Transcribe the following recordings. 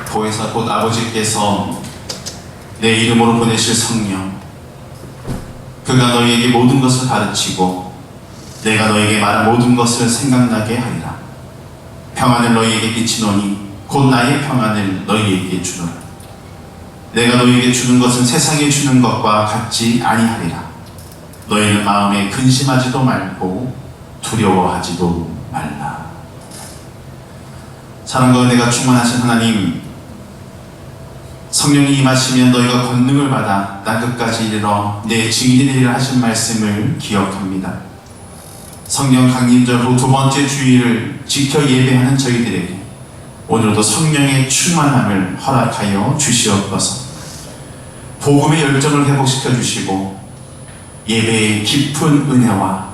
보혜사 곧 아버지께서 내 이름으로 보내실 성령, 그가 너희에게 모든 것을 가르치고 내가 너희에게 말한 모든 것을 생각나게 하리라. 평안을 너희에게 끼치노니 곧 나의 평안을 너희에게 주노라. 내가 너희에게 주는 것은 세상에 주는 것과 같지 아니하리라. 너희는 마음에 근심하지도 말고 두려워하지도 말라. 사랑과 은혜가 충만하신 하나님, 성령이 임하시면 너희가 권능을 받아 땅끝까지 이르러 내 증인이 되리라 하신 말씀을 기억합니다. 성령 강림절 후 두 번째 주일을 지켜 예배하는 저희들에게 오늘도 성령의 충만함을 허락하여 주시옵소서. 복음의 열정을 회복시켜 주시고 예배의 깊은 은혜와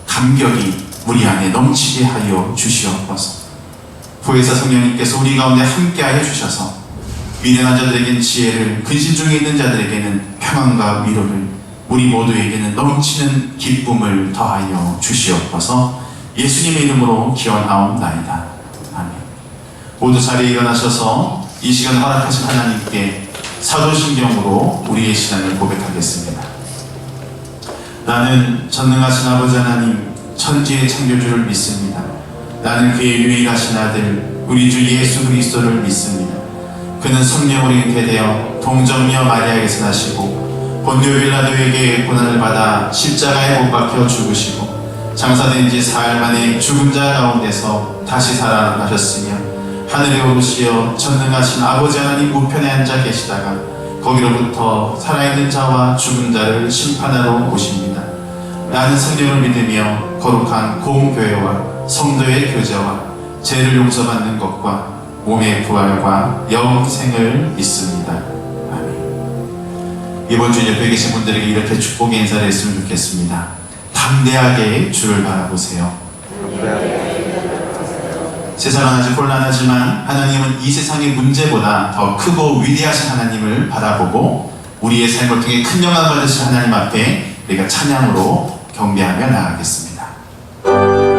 감격이 우리 안에 넘치게 하여 주시옵소서. 보혜사 성령님께서 우리 가운데 함께하여 주셔서 미련한 자들에게는 지혜를, 근심 중에 있는 자들에게는 평안과 위로를, 우리 모두에게는 넘치는 기쁨을 더하여 주시옵소서. 예수님의 이름으로 기원하옵나이다. 아멘. 모두 자리에 일어나셔서 이 시간을 허락하신 하나님께 사도신경으로 우리의 신앙을 고백하겠습니다. 나는 전능하신 아버지 하나님, 천지의 창조주를 믿습니다. 나는 그의 유일하신 아들 우리 주 예수 그리스도를 믿습니다. 그는 성령으로 잉태되어 동정녀 마리아에게서 나시고 본디오 빌라도에게 고난을 받아 십자가에 못 박혀 죽으시고 장사된 지 사흘 만에 죽은 자 가운데서 다시 살아나셨으며 하늘에 오르시어 전능하신 아버지 하나님 우편에 앉아 계시다가 거기로부터 살아있는 자와 죽은 자를 심판하러 오십니다. 나는 성령을 믿으며 거룩한 공교회와 성도의 교제와 죄를 용서받는 것과 몸의 부활과 영생을 믿습니다. 아멘. 이번 주일 옆에 계신 분들에게 이렇게 축복의 인사를 했으면 좋겠습니다. 담대하게 주를 바라보세요. 세상은 아직 곤란하지만 하나님은 이 세상의 문제보다 더 크고 위대하신 하나님을 바라보고 우리의 삶을 통해 큰 영광 받으실 하나님 앞에 우리가 찬양으로 경배하며 나아가겠습니다. Oh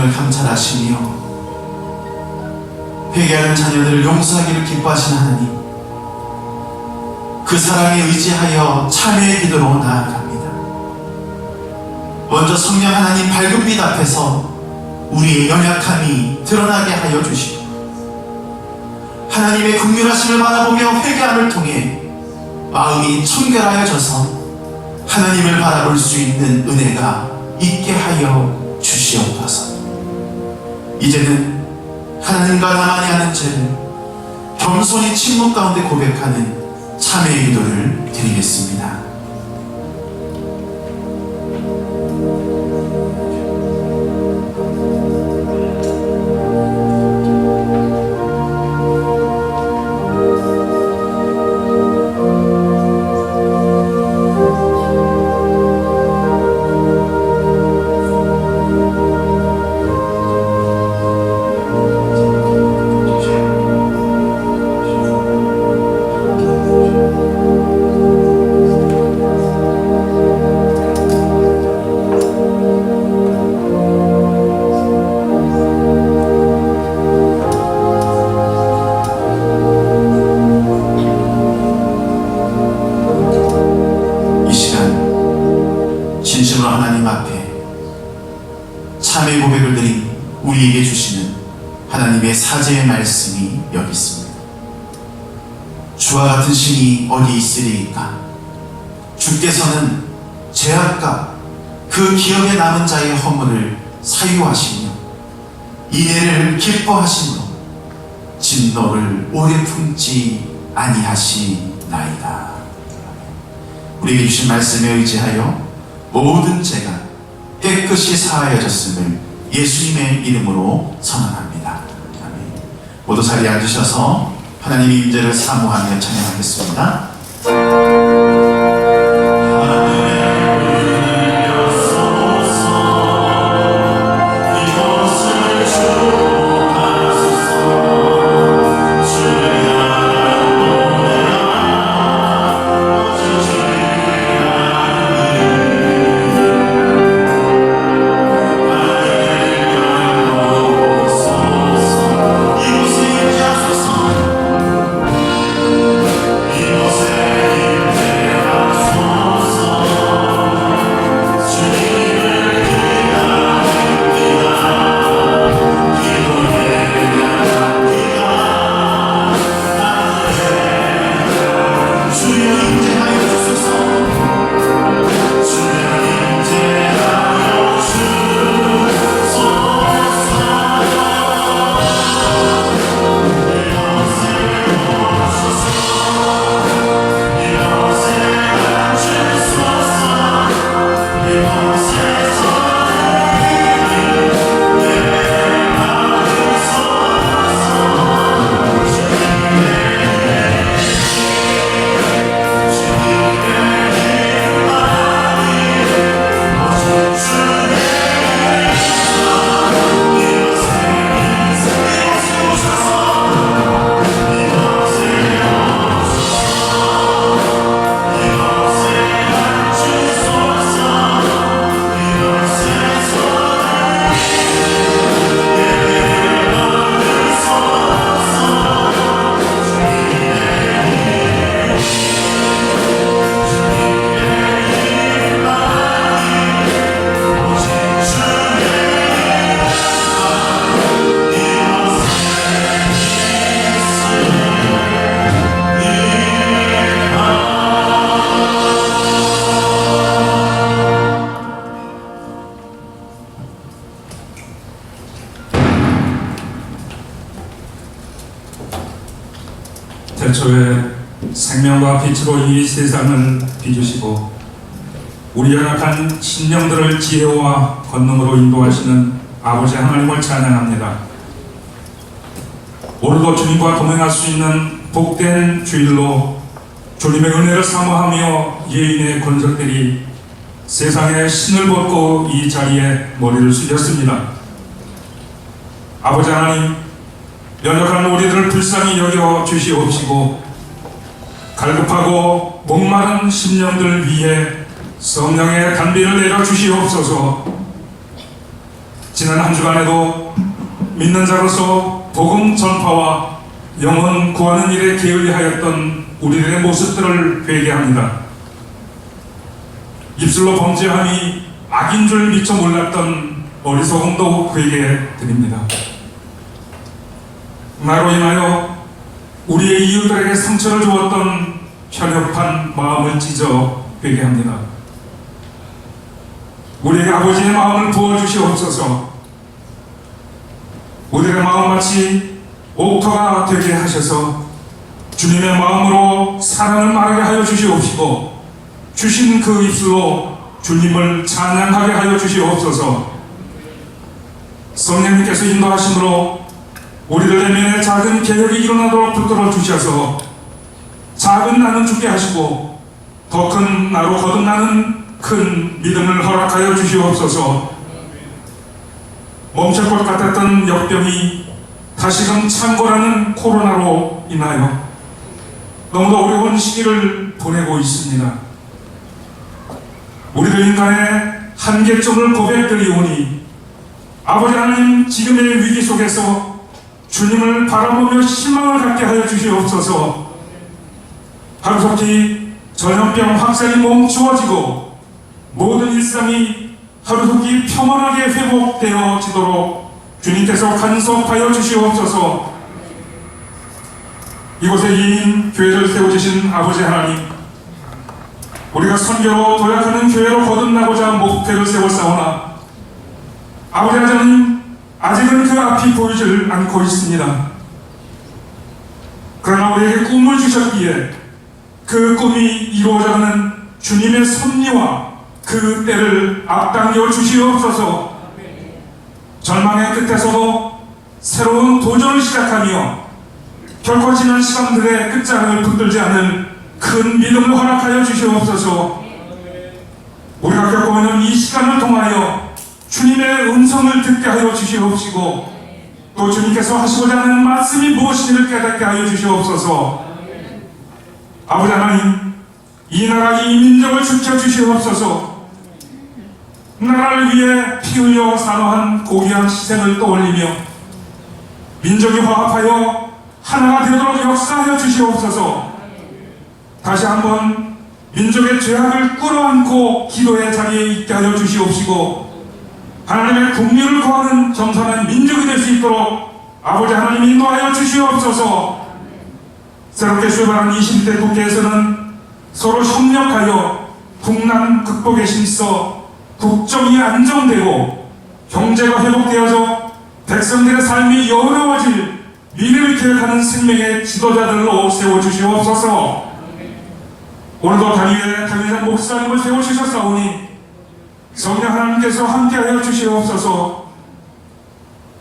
성령을 감찰하시며 회개하는 자녀들을 용서하기를 기뻐하신 하나님, 그 사랑에 의지하여 참회의 기도로 나아갑니다. 먼저 성령 하나님 밝은 빛 앞에서 우리의 연약함이 드러나게 하여 주시고, 하나님의 긍휼하심을 바라보며 회개함을 통해 마음이 청결하여져서 하나님을 바라볼 수 있는 은혜가 있게 하여 주시옵소서. 이제는 하나님과 나만이 하는 죄를 겸손히 침묵 가운데 고백하는 참회의 기도를 드리겠습니다. 진심으로 하나님 앞에 참회 고백을 드린 우리에게 주시는 하나님의 사죄의 말씀이 여기 있습니다. 주와 같은 신이 어디 있으리이까? 주께서는 죄악과 그 기억에 남은 자의 허물을 사유하시며 이해를 기뻐하시므로 진노를 오래 품지 아니하시나이다. 우리에게 주신 말씀에 의지하여 모든 죄가 깨끗이 사하여졌음을 예수님의 이름으로 선언합니다. 아멘. 모두 자리에 앉으셔서 하나님의 임재를 사모하며 찬양하겠습니다. 태초에 생명과 빛으로 이 세상을 비추시고 우리 연약한 심령들을 지혜와 권능으로 인도하시는 아버지 하나님을 찬양합니다. 오늘도 주님과 동행할 수 있는 복된 주일로 주님의 은혜를 사모하며 예인의 권속들이 세상의 신을 벗고 이 자리에 머리를 숙였습니다. 아버지 하나님, 연약한 우리들을 불쌍히 여겨 주시옵시고 갈급하고 목마른 심령들 위해 성령의 단비를 내려 주시옵소서. 지난 한 주간에도 믿는 자로서 복음 전파와 영혼 구하는 일에 게을리하였던 우리들의 모습들을 회개합니다. 입술로 범죄함이 악인 줄 미처 몰랐던 어리석음도 회개해 드립니다. 나로 인하여 우리의 이웃들에게 상처를 주었던 편협한 마음을 찢어 회개합니다. 우리에게 아버지의 마음을 부어주시옵소서. 우리의 마음같이 옥토가 되게 하셔서 주님의 마음으로 사랑을 말하게 하여 주시옵시고, 주신 그 입술로 주님을 찬양하게 하여 주시옵소서. 성령님께서 인도하심으로 우리들 내면에 작은 개혁이 일어나도록 붙들어 주셔서 작은 나는 죽게 하시고 더 큰 나로 거듭나는 큰 믿음을 허락하여 주시옵소서. 멈출 것 같았던 역병이 다시금 창궐하는 코로나로 인하여 너무도 어려운 시기를 보내고 있습니다. 우리들 인간의 한계점을 고백드리오니 아버지 하나님, 지금의 위기 속에서 주님을 바라보며 희망을 갖게 하여 주시옵소서. 하루속히 전염병 확산이 멈추어지고 모든 일상이 하루속히 평온하게 회복되어지도록 주님께서 간섭하여 주시옵소서. 이곳에 이민 교회를 세워주신 아버지 하나님, 우리가 선교로 도약하는 교회로 거듭나고자 목표를 세웠사오나 아버지 하나님, 아직은 그 앞이 보이질 않고 있습니다. 그러나 우리에게 꿈을 주셨기에 그 꿈이 이루어져가는 주님의 섭리와 그 때를 앞당겨 주시옵소서. 절망의 끝에서도 새로운 도전을 시작하며 결코 지난 시간들의 끝장을 붙들지 않을 큰 믿음을 허락하여 주시옵소서. 우리가 겪어오는 이 시간을 통하여 주님의 음성을 듣게 하여 주시옵시고, 또 주님께서 하시고자 하는 말씀이 무엇인지를 깨닫게 하여 주시옵소서. 아버지 하나님, 이 나라 이 민족을 지켜주시옵소서. 나라를 위해 피 흘려 산화한 고귀한 희생을 떠올리며 민족이 화합하여 하나가 되도록 역사하여 주시옵소서. 다시 한번 민족의 죄악을 끌어안고 기도의 자리에 있게 하여 주시옵시고, 하나님의 국리를 구하는 겸손한 민족이 될 수 있도록 아버지 하나님 인도하여 주시옵소서. 새롭게 출발한 20대 국회에서는 서로 협력하여 국난 극복에 힘써 국정이 안정되고 경제가 회복되어져 백성들의 삶이 여유로워질 미래를 계획하는 생명의 지도자들로 세워주시옵소서. 오늘도 당위에 당회장 목사님을 세워주셨사오니 성령 하나님께서 함께하여 주시옵소서.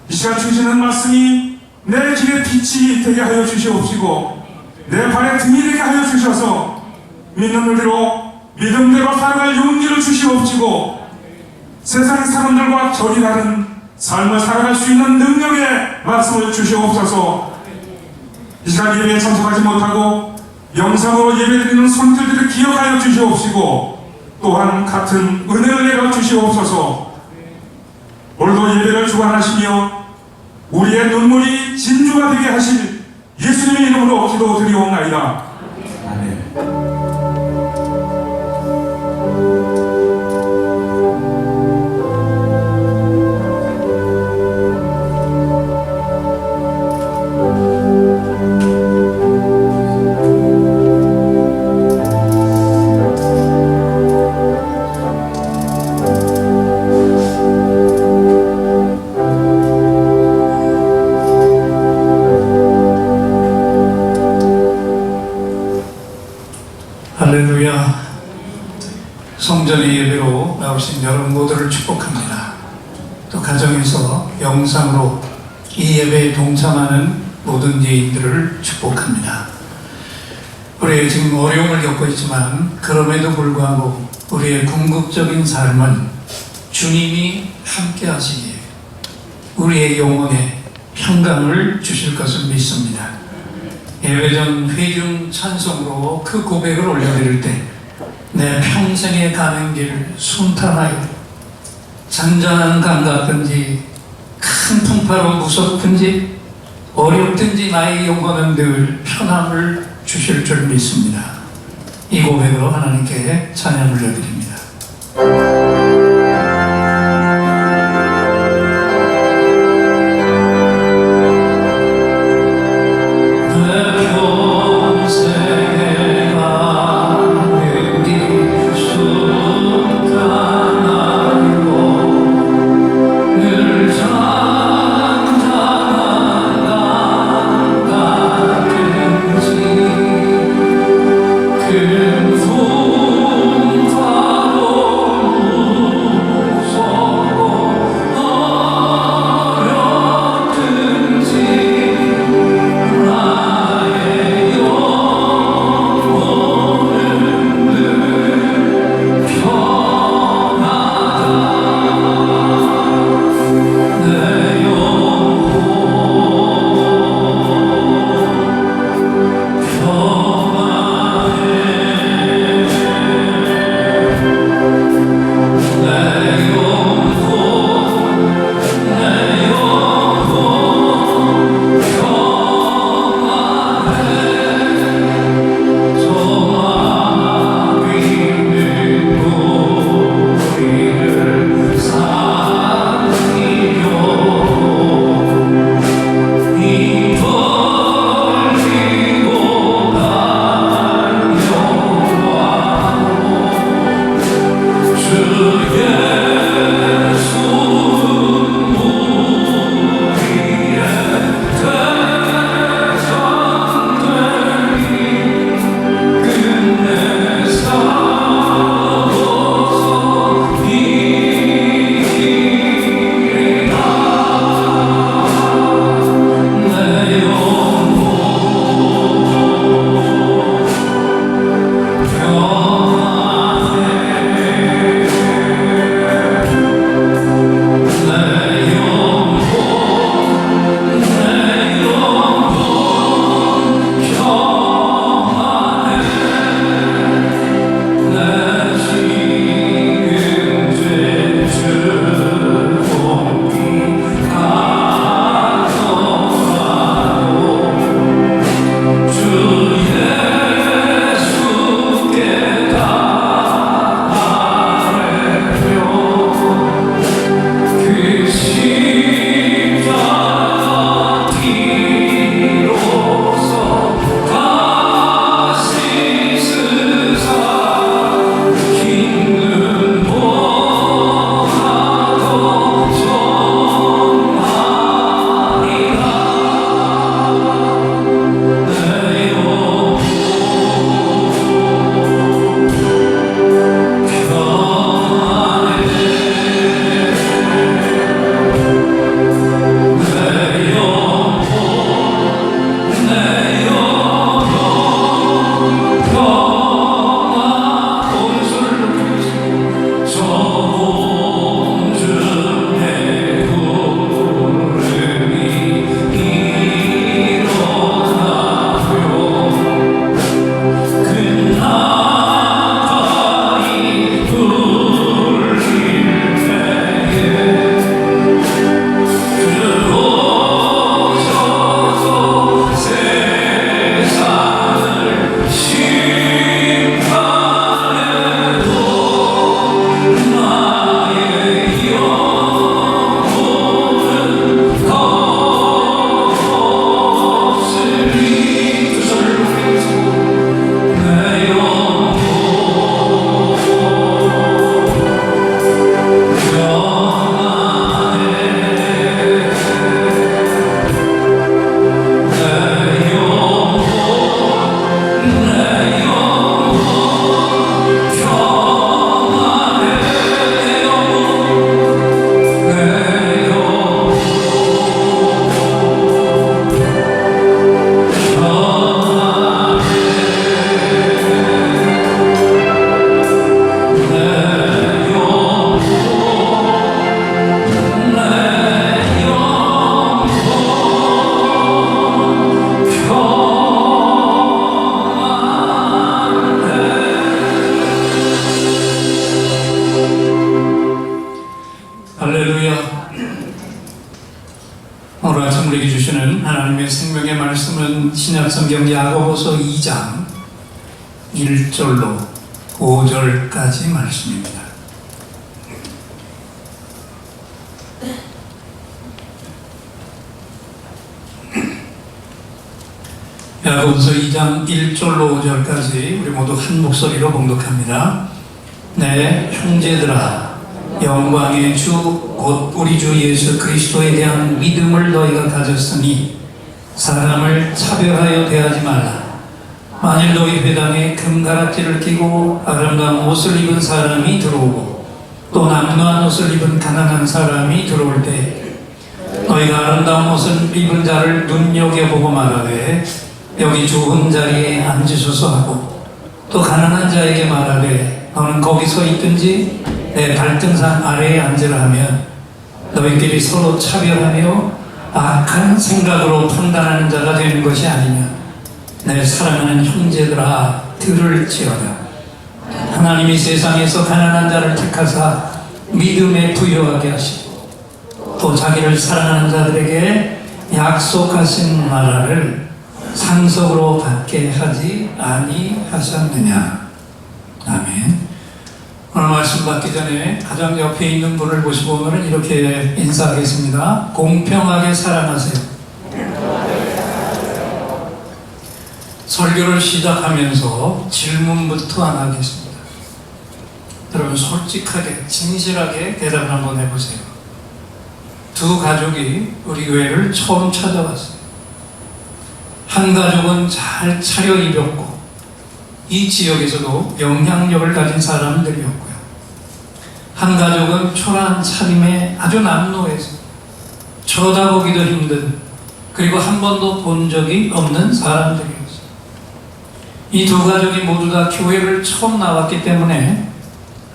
이 시간 주시는 말씀이 내 길에 빛이 되게 하여 주시옵시고 내 발에 등이 되게 하여 주셔서 믿는 우리로 믿음대로 살아갈 용기를 주시옵시고 세상 사람들과 결이 다른 삶을 살아갈 수 있는 능력의 말씀을 주시옵소서. 이 시간 예배에 참석하지 못하고 영상으로 예배드리는 손길들을 기억하여 주시옵시고 또한 같은 은혜를 내려 주시옵소서. 오늘도 예배를 주관하시며 우리의 눈물이 진주가 되게 하실 예수님의 이름으로 기도드리옵나이다. 아멘. 할렐루야. 성전의 예배로 나오신 여러분 모두를 축복합니다. 또 가정에서 영상으로 이 예배에 동참하는 모든 예인들을 축복합니다. 우리 지금 어려움을 겪고 있지만 그럼에도 불구하고 우리의 궁극적인 삶은 주님이 함께 하시기에 우리의 영혼에 평강을 주실 것을 믿습니다. 예배전 회중 찬송으로 그 고백을 올려드릴 때 내 평생에 가는 길 순탄하여 잔잔한 강 같든지 큰 풍파로 무섭든지 어렵든지 나의 영혼은 늘 편함을 주실 줄 믿습니다. 이 고백으로 하나님께 찬양 올려드립니다. 큰 풍파로 읽는 하나님의 생명의 말씀은 신약성경 야고보서 2장 1절로 5절까지 말씀입니다. 야고보서 2장 1절로 5절까지 우리 모두 한 목소리로 봉독합니다. 네, 형제들아, 영광의 주 곧 우리 주 예수 그리스도에 대한 믿음을 너희가 가졌으니 사람을 차별하여 대하지 말라. 만일 너희 회당에 금가락지를 끼고 아름다운 옷을 입은 사람이 들어오고 또 남루한 옷을 입은 가난한 사람이 들어올 때 너희가 아름다운 옷을 입은 자를 눈여겨보고 말하되 여기 좋은 자리에 앉으소서 하고 또 가난한 자에게 말하되 너는 거기서 있든지 내 발등상 아래에 앉으라 하면 너희끼리 서로 차별하며 악한 생각으로 판단하는 자가 되는 것이 아니냐. 내 사랑하는 형제들아, 들을지어다. 하나님이 세상에서 가난한 자를 택하사 믿음에 부여하게 하시고 또 자기를 사랑하는 자들에게 약속하신 나라를 상속으로 받게 하지 아니하셨느냐. 아멘. 오늘 말씀 받기 전에 가장 옆에 있는 분을 보시고 오늘은 이렇게 인사하겠습니다. 공평하게 사랑하세요. 설교를 시작하면서 질문부터 안 하겠습니다. 여러분 솔직하게 진실하게 대답을 한번 해보세요. 두 가족이 우리 교회를 처음 찾아왔어요. 한 가족은 잘 차려입었고 이 지역에서도 영향력을 가진 사람들이었고요. 한 가족은 초라한 차림에 아주 남루해서 쳐다보기도 힘든, 그리고 한 번도 본 적이 없는 사람들이었어요. 이 두 가족이 모두 다 교회를 처음 나왔기 때문에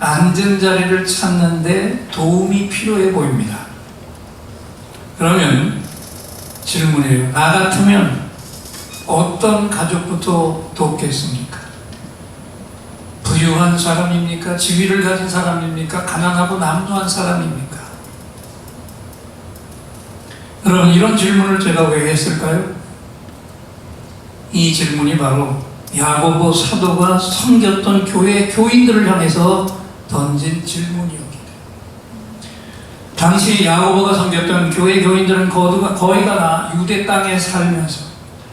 앉은 자리를 찾는데 도움이 필요해 보입니다. 그러면 질문이에요. 나 같으면 어떤 가족부터 돕겠습니까? 부유한 사람입니까? 지위를 가진 사람입니까? 가난하고 남루한 사람입니까? 여러분, 이런 질문을 제가 왜 했을까요? 이 질문이 바로 야고보 사도가 섬겼던 교회 교인들을 향해서 던진 질문이었기 때문에. 당시 야고보가 섬겼던 교회 교인들은 거의 다 유대 땅에 살면서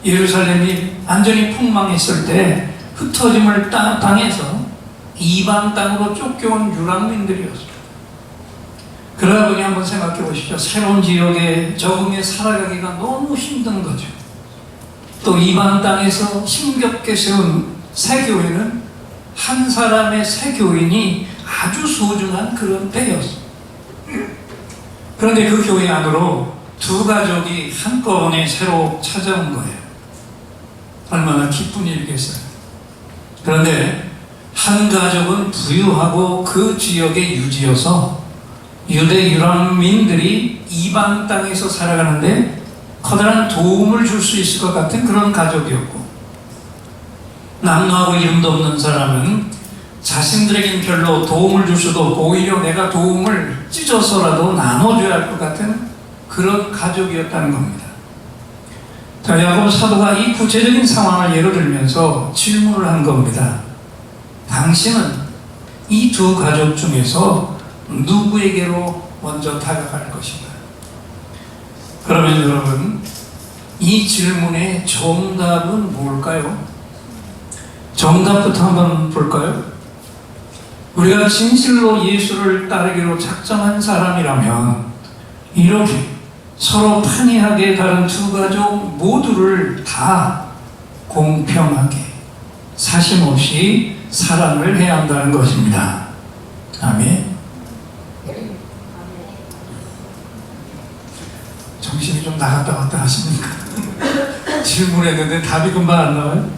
예루살렘이 완전히 폭망했을 때 흩어짐을 당해서 이방 땅으로 쫓겨온 유랑민들이었어요. 그러다 보니 한번 생각해 보십시오. 새로운 지역에 적응해 살아가기가 너무 힘든 거죠. 또 이방 땅에서 힘겹게 세운 새 교회는 한 사람의 새 교인이 아주 소중한 그런 때였어요. 그런데 그 교회 안으로 두 가족이 한꺼번에 새로 찾아온 거예요. 얼마나 기쁜 일이겠어요. 그런데 한 가족은 부유하고 그 지역에 유지여서 유대 유랑민들이 이방 땅에서 살아가는데 커다란 도움을 줄 수 있을 것 같은 그런 가족이었고, 남루하고 이름도 없는 사람은 자신들에겐 별로 도움을 줄 수도 없고 오히려 내가 도움을 찢어서라도 나눠줘야 할 것 같은 그런 가족이었다는 겁니다. 자, 야고보 사도가 이 구체적인 상황을 예로 들면서 질문을 한 겁니다. 당신은 이 두 가족 중에서 누구에게로 먼저 다가갈 것인가? 그러면 여러분, 이 질문의 정답은 뭘까요? 정답부터 한번 볼까요? 우리가 진실로 예수를 따르기로 작정한 사람이라면 이렇게 서로 판이하게 다른 두 가족 모두를 다 공평하게 사심 없이 사랑을 해야 한다는 것입니다. 아멘. 정신이 좀 나갔다 왔다 하십니까? 질문했는데 답이 금방 안 나와요?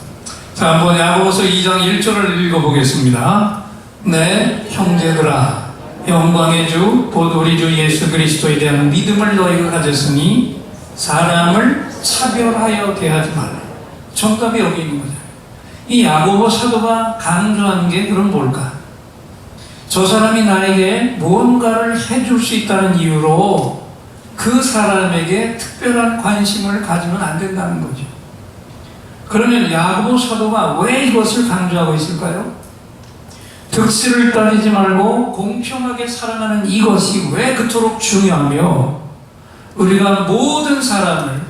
자, 한번 야고보서 2장 1절을 읽어보겠습니다. 네, 형제들아, 영광의 주 곧 우리 주 예수 그리스도에 대한 믿음을 너희가 가졌으니 사람을 차별하여 대하지 말라. 정답이 여기 있는 거죠. 이 야고보 사도가 강조하는 게 그럼 뭘까? 저 사람이 나에게 무언가를 해줄 수 있다는 이유로 그 사람에게 특별한 관심을 가지면 안 된다는 거죠. 그러면 야고보 사도가 왜 이것을 강조하고 있을까요? 득실을 따지지 말고 공평하게 사랑하는 이것이 왜 그토록 중요하며 우리가 모든 사람을,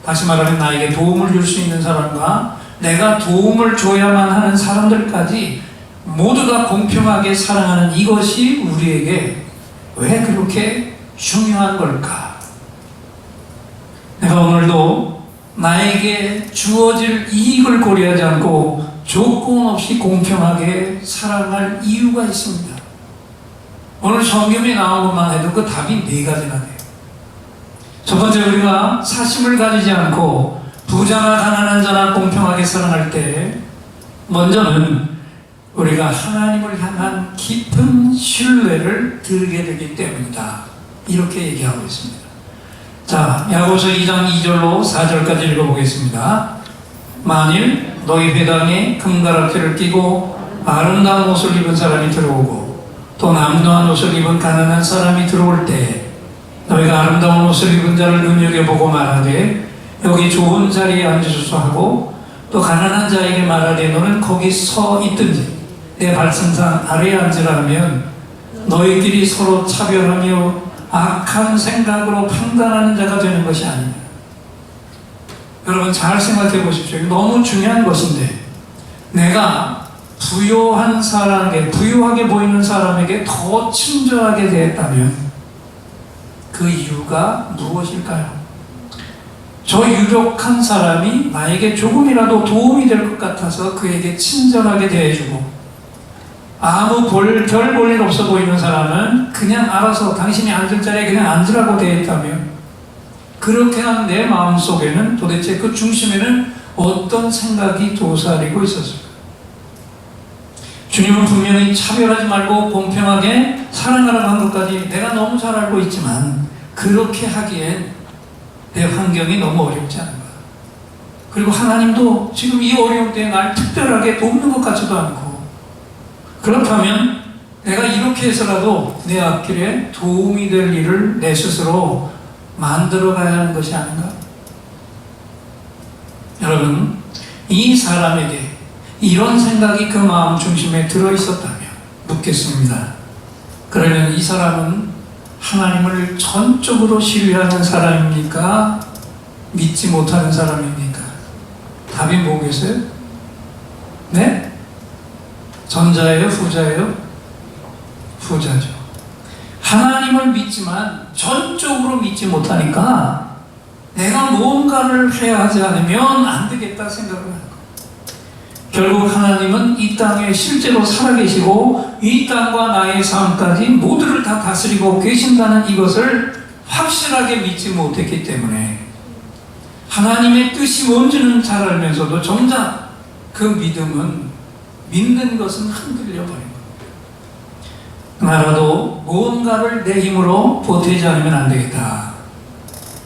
다시 말하면 나에게 도움을 줄 수 있는 사람과 내가 도움을 줘야만 하는 사람들까지 모두 다 공평하게 사랑하는 이것이 우리에게 왜 그렇게 중요한 걸까? 내가 오늘도 나에게 주어질 이익을 고려하지 않고 조건 없이 공평하게 사랑할 이유가 있습니다. 오늘 성경에 나온 것만 해도 그 답이 4가지나 돼요. 첫 번째, 우리가 사심을 가지지 않고 부자나 가난한 자나 공평하게 사랑할 때 먼저는 우리가 하나님을 향한 깊은 신뢰를 들게 되기 때문이다. 이렇게 얘기하고 있습니다. 자, 야고보서 2장 2절로 4절까지 읽어보겠습니다. 만일 너희 회당에 금가락지를 끼고 아름다운 옷을 입은 사람이 들어오고 또 남루한 옷을 입은 가난한 사람이 들어올 때 너희가 아름다운 옷을 입은 자를 눈여겨보고 말하되 여기 좋은 자리에 앉으소서 하고 또 가난한 자에게 말하되 너는 거기 서 있든지 내 발등상 아래에 앉으라 하면 너희끼리 서로 차별하며 악한 생각으로 판단하는 자가 되는 것이 아니냐. 여러분 잘 생각해 보십시오. 이거 너무 중요한 것인데 내가 부요한 사람에게, 부유하게 보이는 사람에게 더 친절하게 대했다면 그 이유가 무엇일까요? 저 유력한 사람이 나에게 조금이라도 도움이 될 것 같아서 그에게 친절하게 대해주고 아무 별 볼 일 없어 보이는 사람은 그냥 알아서 당신이 앉을 자리에 그냥 앉으라고 대했다면 그렇게 한 내 마음속에는 도대체 그 중심에는 어떤 생각이 도사리고 있었을까? 주님은 분명히 차별하지 말고 공평하게 사랑하라고 한 것까지 내가 너무 잘 알고 있지만 그렇게 하기엔 내 환경이 너무 어렵지 않은가. 그리고 하나님도 지금 이 어려운 때에 날 특별하게 돕는 것 같지도 않고 그렇다면 내가 이렇게 해서라도 내 앞길에 도움이 될 일을 내 스스로 만들어 가야 하는 것이 아닌가? 여러분, 이 사람에게 이런 생각이 그 마음 중심에 들어있었다면 묻겠습니다. 그러면 이 사람은 하나님을 전적으로 신뢰하는 사람입니까? 믿지 못하는 사람입니까? 답이 뭐겠어요? 네? 전자예요? 후자예요? 후자죠. 하나님을 믿지만 전적으로 믿지 못하니까 내가 뭔가를 해야 하지 않으면 안 되겠다 생각을 하는 거예요. 결국 하나님은 이 땅에 실제로 살아계시고 이 땅과 나의 삶까지 모두를 다 다스리고 계신다는 이것을 확실하게 믿지 못했기 때문에 하나님의 뜻이 뭔지는 잘 알면서도 정작 그 믿음은 믿는 것은 흔들려 버린 겁니다. 나라도 무언가를 내 힘으로 보태지 않으면 안 되겠다.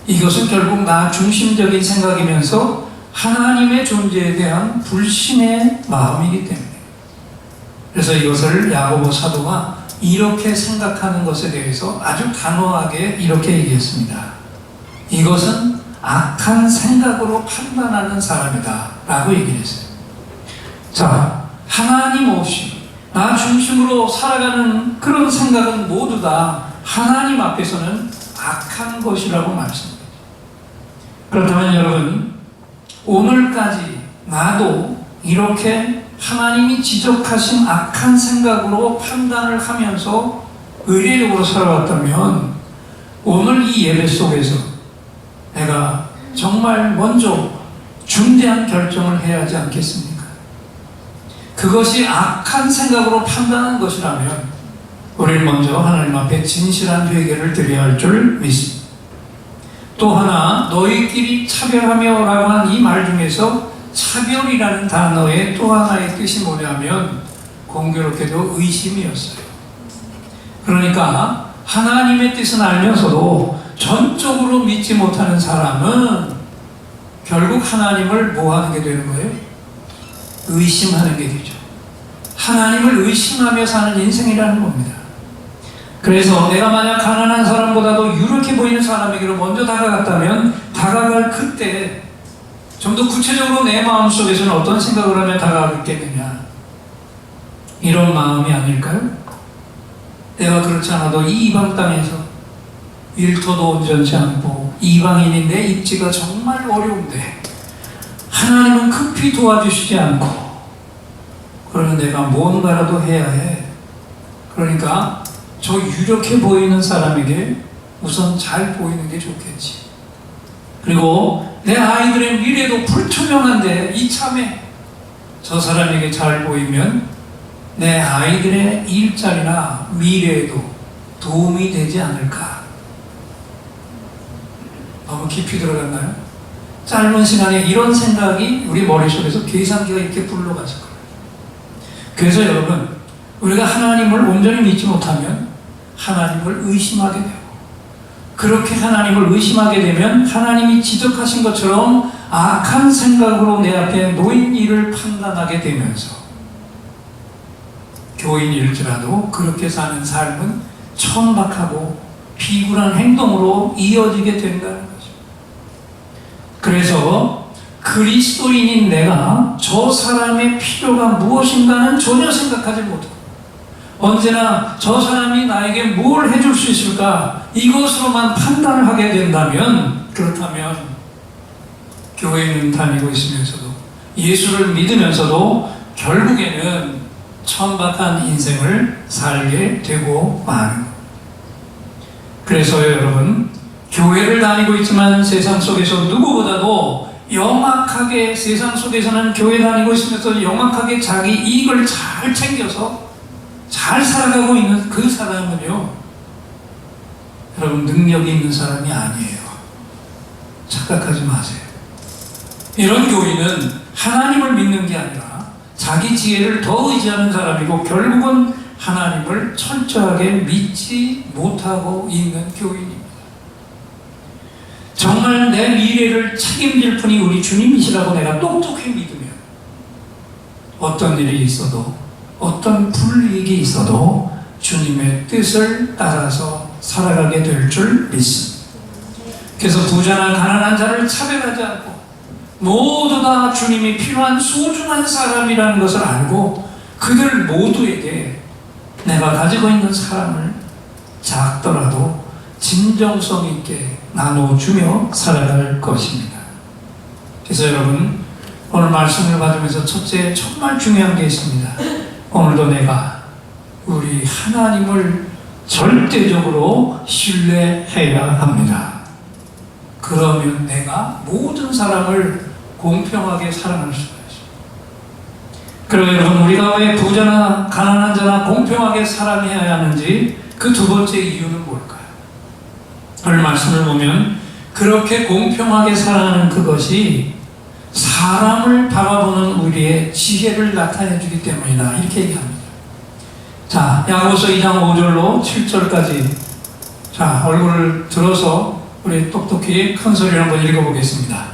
이것은 결국 나 중심적인 생각이면서 하나님의 존재에 대한 불신의 마음이기 때문에 그래서 이것을 야고보 사도가 이렇게 생각하는 것에 대해서 아주 단호하게 이렇게 얘기했습니다. 이것은 악한 생각으로 판단하는 사람이다 라고 얘기를 했어요. 자, 하나님 없이 나 중심으로 살아가는 그런 생각은 모두 다 하나님 앞에서는 악한 것이라고 말씀합니다. 그렇다면 여러분, 오늘까지 나도 이렇게 하나님이 지적하신 악한 생각으로 판단을 하면서 의례적으로 살아왔다면 오늘 이 예배 속에서 내가 정말 먼저 중대한 결정을 해야 하지 않겠습니까? 그것이 악한 생각으로 판단한 것이라면 우리는 먼저 하나님 앞에 진실한 회개를 드려야 할 줄 믿습니다. 또 하나, 너희끼리 차별하며 라고 한 이 말 중에서 차별이라는 단어의 또 하나의 뜻이 뭐냐면 공교롭게도 의심이었어요. 그러니까 하나님의 뜻은 알면서도 전적으로 믿지 못하는 사람은 결국 하나님을 뭐 하는 게 되는 거예요? 의심하는 게 되죠. 하나님을 의심하며 사는 인생이라는 겁니다. 그래서 내가 만약 가난한 사람보다도 유력해 보이는 사람에게로 먼저 다가갔다면 다가갈 그때 좀 더 구체적으로 내 마음속에서는 어떤 생각을 하며 다가갔겠느냐, 이런 마음이 아닐까요? 내가 그렇지 않아도 이 이방 땅에서 일터도 온전치 않고 이방인인 내 입지가 정말 어려운데 하나님은 급히 도와주시지 않고, 그러면 내가 뭔가라도 해야 해. 그러니까 저 유력해 보이는 사람에게 우선 잘 보이는 게 좋겠지. 그리고 내 아이들의 미래도 불투명한데 이참에 저 사람에게 잘 보이면 내 아이들의 일자리나 미래에도 도움이 되지 않을까. 너무 깊이 들어갔나요? 짧은 시간에 이런 생각이 우리 머릿속에서 계산기가 이렇게 굴러가실 거예요. 그래서 여러분, 우리가 하나님을 온전히 믿지 못하면 하나님을 의심하게 되고, 그렇게 하나님을 의심하게 되면 하나님이 지적하신 것처럼 악한 생각으로 내 앞에 놓인 일을 판단하게 되면서 교인일지라도 그렇게 사는 삶은 천박하고 비굴한 행동으로 이어지게 된다는 거죠. 그래서 그리스도인인 내가 저 사람의 필요가 무엇인가는 전혀 생각하지 못하고, 언제나 저 사람이 나에게 뭘 해줄 수 있을까, 이것으로만 판단을 하게 된다면, 그렇다면 교회는 다니고 있으면서도 예수를 믿으면서도 결국에는 천박한 인생을 살게 되고 마는 것. 그래서 여러분, 교회를 다니고 있지만 세상 속에서 누구보다도 영악하게, 세상 속에서는 교회 다니고 있으면서 영악하게 자기 이익을 잘 챙겨서 잘 살아가고 있는 그 사람은요, 여러분, 능력이 있는 사람이 아니에요. 착각하지 마세요. 이런 교인은 하나님을 믿는 게 아니라 자기 지혜를 더 의지하는 사람이고, 결국은 하나님을 철저하게 믿지 못하고 있는 교인입니다. 정말 내 미래를 책임질 분이 우리 주님이시라고 내가 똑똑히 믿으면 어떤 일이 있어도, 어떤 불이익이 있어도 주님의 뜻을 따라서 살아가게 될 줄 믿습니다. 그래서 부자나 가난한 자를 차별하지 않고 모두 다 주님이 필요한 소중한 사람이라는 것을 알고 그들 모두에게 내가 가지고 있는 사람을 작더라도 진정성 있게 나눠주며 살아갈 것입니다. 그래서 여러분, 오늘 말씀을 받으면서 첫째, 정말 중요한 게 있습니다. 오늘도 내가 우리 하나님을 절대적으로 신뢰해야 합니다. 그러면 내가 모든 사람을 공평하게 사랑할 수가 있습니다. 그리고 여러분, 우리가 왜 부자나 가난한 자나 공평하게 사랑해야 하는지 그 두 번째 이유는 뭘까요? 오늘 말씀을 보면 그렇게 공평하게 사랑하는 그것이 사람을 바라보는 우리의 지혜를 나타내 주기 때문이다, 이렇게 얘기합니다. 자, 야고보서 2장 5절로 7절까지, 자, 얼굴을 들어서 우리 똑똑히 큰 소리로 한번 읽어보겠습니다.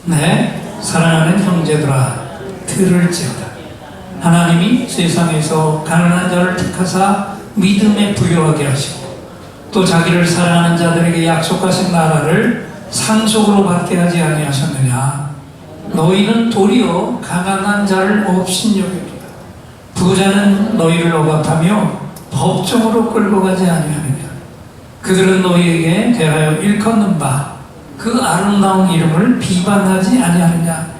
네, 사랑하는 형제들아, 들을지어다. 하나님이 세상에서 가난한 자를 택하사 믿음에 부유하게 하시고 또 자기를 사랑하는 자들에게 약속하신 나라를 상속으로 받게 하지 아니하셨느냐. 너희는 도리어 가난한 자를 업신여깁니다. 부자는 너희를 억압하며 법정으로 끌고 가지 아니하느냐. 그들은 너희에게 대하여 일컫는 바 그 아름다운 이름을 비방하지 아니하느냐.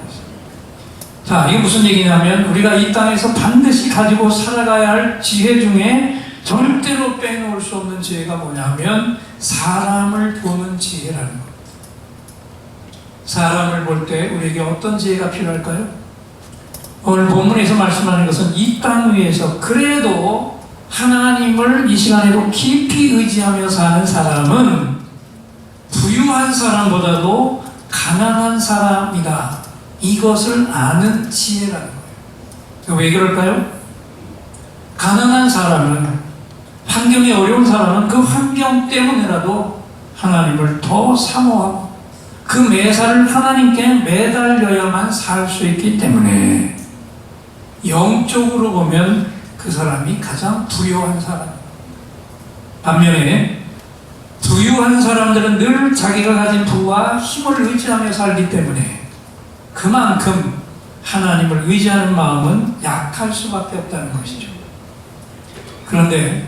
자, 이게 무슨 얘기냐면 우리가 이 땅에서 반드시 가지고 살아가야 할 지혜 중에 절대로 빼놓을 수 없는 지혜가 뭐냐면 사람을 보는 지혜라는 것. 사람을 볼 때 우리에게 어떤 지혜가 필요할까요? 오늘 본문에서 말씀하는 것은 이 땅 위에서 그래도 하나님을 이 시간에도 깊이 의지하며 사는 사람은 부유한 사람보다도 가난한 사람이다, 이것을 아는 지혜라는 거예요. 왜 그럴까요? 가난한 사람은, 환경이 어려운 사람은 그 환경 때문에라도 하나님을 더 사모하고 그 매사를 하나님께 매달려야만 살 수 있기 때문에 영적으로 보면 그 사람이 가장 부유한 사람입니다. 반면에 부유한 사람들은 늘 자기가 가진 부와 힘을 의지하며 살기 때문에 그만큼 하나님을 의지하는 마음은 약할 수밖에 없다는 것이죠. 그런데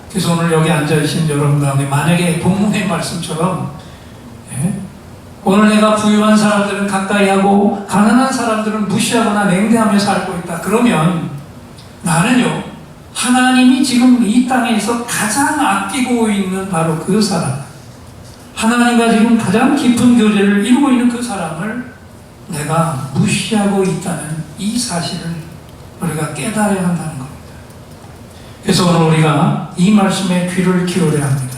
그래서 오늘 여기 앉아계신 여러분 가운데 만약에 본문의 말씀처럼 오늘 내가 부유한 사람들은 가까이 하고 가난한 사람들은 무시하거나 냉대하며 살고 있다. 그러면 나는요, 하나님이 지금 이 땅에서 가장 아끼고 있는 바로 그 사람, 하나님과 지금 가장 깊은 교제를 이루고 있는 그 사람을 내가 무시하고 있다는 이 사실을 우리가 깨달아야 한다는 겁니다. 그래서 오늘 우리가 이 말씀에 귀를 기울여야 합니다.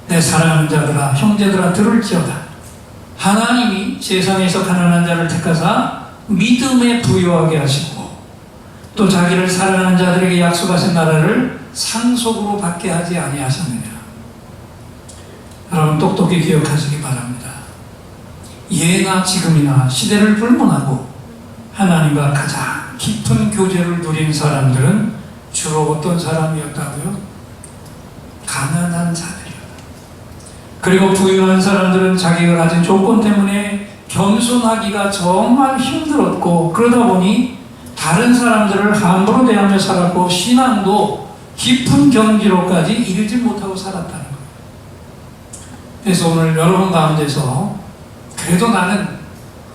내 사랑하는 자들아, 형제들아, 들을지어다. 하나님이 세상에서 가난한 자를 택하사 믿음에 부유하게 하시고 또 자기를 사랑하는 자들에게 약속하신 나라를 상속으로 받게 하지 아니하셨느냐. 여러분 똑똑히 기억하시기 바랍니다. 예나 지금이나 시대를 불문하고 하나님과 가장 깊은 교제를 누린 사람들은 주로 어떤 사람이었다고요? 가난한 자들이었다. 그리고 부유한 사람들은 자기가 가진 조건 때문에 겸손하기가 정말 힘들었고 그러다 보니 다른 사람들을 함부로 대하며 살았고 신앙도 깊은 경지로까지 이르지 못하고 살았다는 거예요. 그래서 오늘 여러분 가운데서 그래도 나는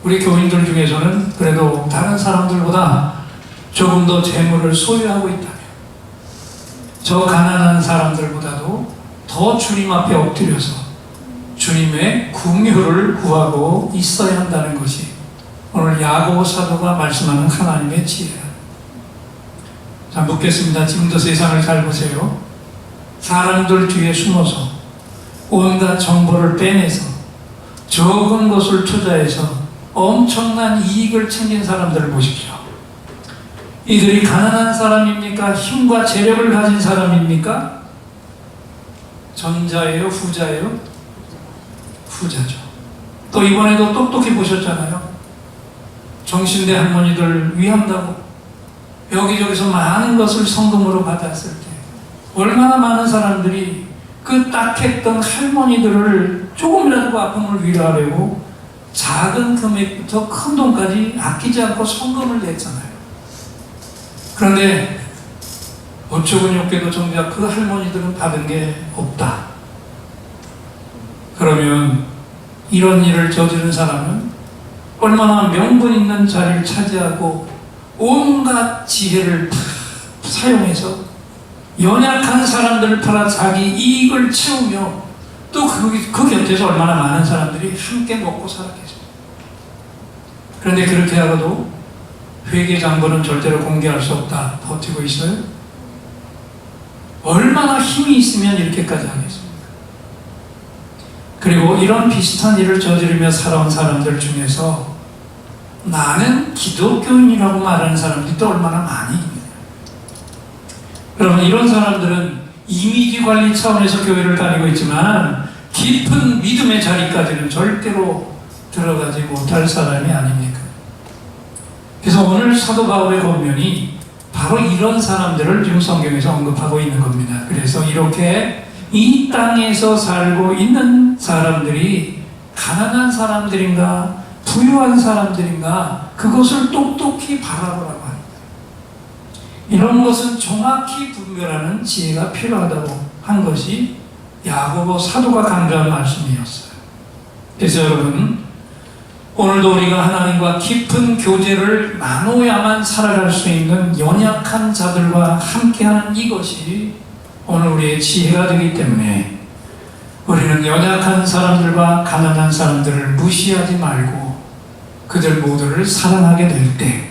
우리 교인들 중에서는 그래도 다른 사람들보다 조금 더 재물을 소유하고 있다면 저 가난한 사람들보다도 더 주님 앞에 엎드려서 주님의 긍휼을 구하고 있어야 한다는 것이 오늘 야고보 사도가 말씀하는 하나님의 지혜라. 자, 묻겠습니다. 지금도 세상을 잘 보세요. 사람들 뒤에 숨어서 온갖 정보를 빼내서 적은 것을 투자해서 엄청난 이익을 챙긴 사람들을 보십시오. 이들이 가난한 사람입니까? 힘과 재력을 가진 사람입니까? 전자예요? 후자예요? 후자죠. 또 이번에도 똑똑히 보셨잖아요. 정신대 할머니들 위한다고 여기저기서 많은 것을 성금으로 받았을 때 얼마나 많은 사람들이 그 딱했던 할머니들을 조금이라도 아픔을 위로하려고 작은 금액부터 큰 돈까지 아끼지 않고 성금을 냈잖아요. 그런데 어처구니없게도 정작 그 할머니들은 받은 게 없다. 그러면 이런 일을 저지른 사람은 얼마나 명분 있는 자리를 차지하고 온갖 지혜를 사용해서 연약한 사람들을 팔아 자기 이익을 채우며 또 그 곁에서 얼마나 많은 사람들이 함께 먹고 살았겠습니까? 그런데 그렇게 하고도 회계장부는 절대로 공개할 수 없다. 버티고 있어요? 얼마나 힘이 있으면 이렇게까지 하겠습니까? 그리고 이런 비슷한 일을 저지르며 살아온 사람들 중에서 나는 기독교인이라고 말하는 사람들이 또 얼마나 많이 있느냐. 여러분 이런 사람들은 이미지 관리 차원에서 교회를 다니고 있지만 깊은 믿음의 자리까지는 절대로 들어가지 못할 사람이 아닙니까? 그래서 오늘 사도 바울의 권면이 바로 이런 사람들을 지금 성경에서 언급하고 있는 겁니다. 그래서 이렇게 이 땅에서 살고 있는 사람들이 가난한 사람들인가 부유한 사람들인가 그것을 똑똑히 바라보라고 합니다. 이런 것은 정확히 분별하는 지혜가 필요하다고 한 것이 야고보 사도가 강조한 말씀이었어요. 그래서 여러분 오늘도 우리가 하나님과 깊은 교제를 나눠야만 살아갈 수 있는 연약한 자들과 함께하는 이것이 오늘 우리의 지혜가 되기 때문에 우리는 연약한 사람들과 가난한 사람들을 무시하지 말고 그들 모두를 사랑하게 될 때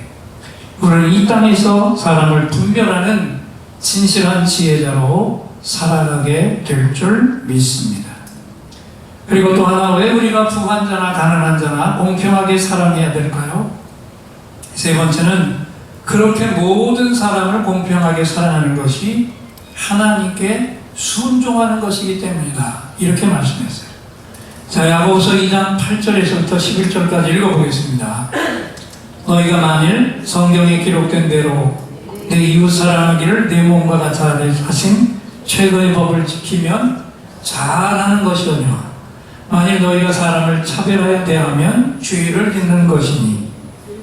우리는 이 땅에서 사람을 분별하는 진실한 지혜자로 살아가게 될 줄 믿습니다. 그리고 또 하나 왜 우리가 부한 자나 가난한 자나 공평하게 사랑해야 될까요? 세 번째는 그렇게 모든 사람을 공평하게 사랑하는 것이 하나님께 순종하는 것이기 때문이다. 이렇게 말씀했어요. 자, 야고보서 2장 8절에서부터 11절까지 읽어보겠습니다. 너희가 만일 성경에 기록된 대로 내 이웃 사랑하기를 내 몸과 같이 하신 최고의 법을 지키면 잘하는 것이오니와 만일 너희가 사람을 차별하여 대하면 죄를 짓는 것이니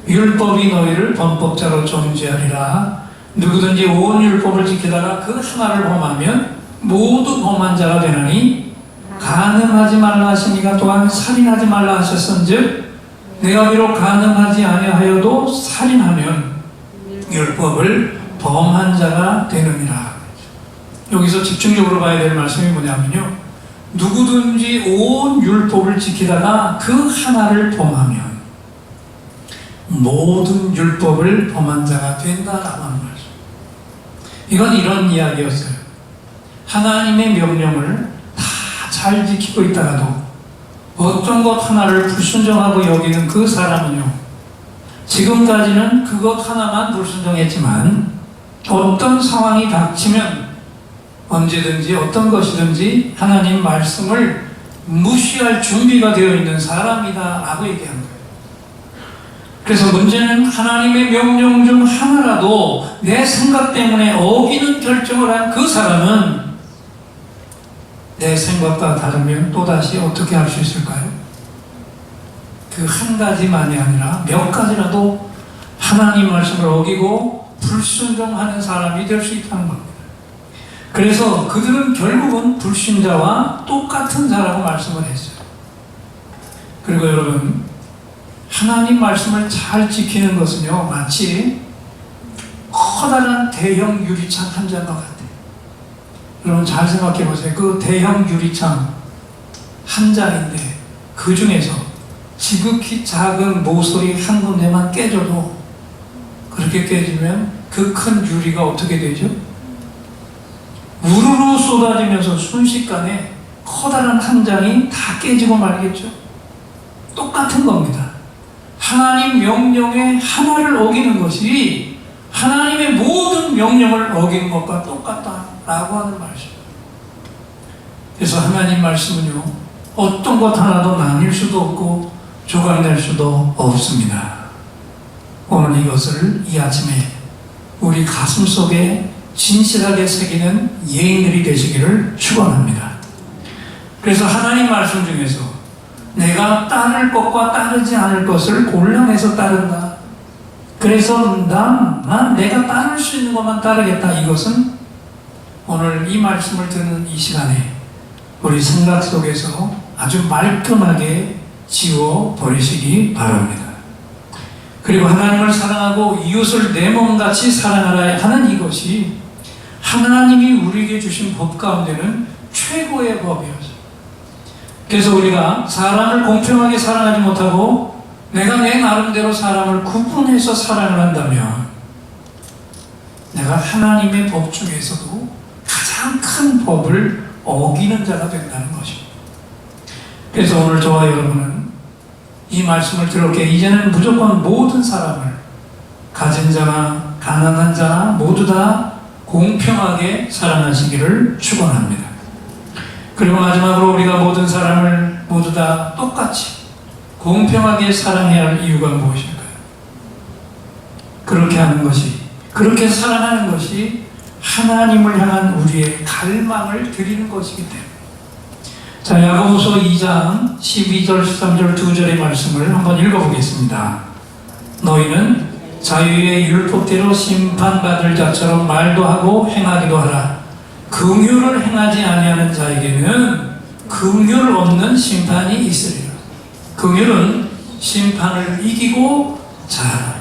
율법이 너희를 범법자로 정죄하리라. 누구든지 온 율법을 지키다가 그 하나를 범하면 모두 범한 자가 되나니 간음하지 말라 하시니가 또한 살인하지 말라 하셨은즉 내가 비록 간음하지 아니하여도 살인하면 율법을 범한 자가 되느니라. 여기서 집중적으로 봐야 될 말씀이 뭐냐면요, 누구든지 온 율법을 지키다가 그 하나를 범하면 모든 율법을 범한 자가 된다라고 하는 말씀. 이건 이런 이야기였어요. 하나님의 명령을 다 잘 지키고 있다가도 어떤 것 하나를 불순종하고 여기는 그 사람은요, 지금까지는 그것 하나만 불순종했지만 어떤 상황이 닥치면 언제든지 어떤 것이든지 하나님 말씀을 무시할 준비가 되어 있는 사람이다 라고 얘기한 거예요. 그래서 문제는 하나님의 명령 중 하나라도 내 생각 때문에 어기는 결정을 한 그 사람은 내 생각과 다르면 또다시 어떻게 할 수 있을까요? 그 한 가지만이 아니라 몇 가지라도 하나님 말씀을 어기고 불순종하는 사람이 될 수 있다는 겁니다. 그래서 그들은 결국은 불신자와 똑같은 자라고 말씀을 했어요. 그리고 여러분, 하나님 말씀을 잘 지키는 것은요, 마치 커다란 대형 유리창 한 장과 같아요. 여러분 잘 생각해 보세요. 그 대형 유리창 한 장인데 그 중에서 지극히 작은 모서리 한 군데만 깨져도, 그렇게 깨지면 그 큰 유리가 어떻게 되죠? 우르르 쏟아지면서 순식간에 커다란 한 장이 다 깨지고 말겠죠. 똑같은 겁니다. 하나님 명령의 하나를 어기는 것이 하나님의 모든 명령을 어기는 것과 똑같다라고 하는 말씀. 그래서 하나님 말씀은요, 어떤 것 하나도 나뉠 수도 없고 조각낼 수도 없습니다. 오늘 이것을 이 아침에 우리 가슴 속에 진실하게 새기는 예인들이 되시기를 축원합니다. 그래서 하나님 말씀 중에서 내가 따를 것과 따르지 않을 것을 골라내서 따른다. 그래서 난 내가 따를 수 있는 것만 따르겠다. 이것은 오늘 이 말씀을 듣는 이 시간에 우리 생각 속에서 아주 말끔하게 지워버리시기 바랍니다. 그리고 하나님을 사랑하고 이웃을 내 몸같이 사랑하라 하는 이것이 하나님이 우리에게 주신 법 가운데는 최고의 법이었어요. 그래서 우리가 사람을 공평하게 사랑하지 못하고 내가 내 나름대로 사람을 구분해서 사랑을 한다면 내가 하나님의 법 중에서도 가장 큰 법을 어기는 자가 된다는 것입니다. 그래서 오늘 저와 여러분은 이 말씀을 들었기에 이제는 무조건 모든 사람을, 가진 자나 가난한 자나 모두 다 공평하게 사랑하시기를 축원합니다. 그리고 마지막으로 우리가 모든 사람을 모두 다 똑같이 공평하게 사랑해야 할 이유가 무엇일까요? 그렇게 하는 것이, 그렇게 사랑하는 것이 하나님을 향한 우리의 갈망을 드리는 것이기 때문에. 자, 야고보서 2장 12절 13절 두 절의 말씀을 한번 읽어보겠습니다. 너희는 자유의 율법대로 심판받을 자처럼 말도 하고 행하기도 하라. 긍휼을 행하지 아니하는 자에게는 긍휼 없는 심판이 있으리라. 긍휼은 심판을 이기고 자라라.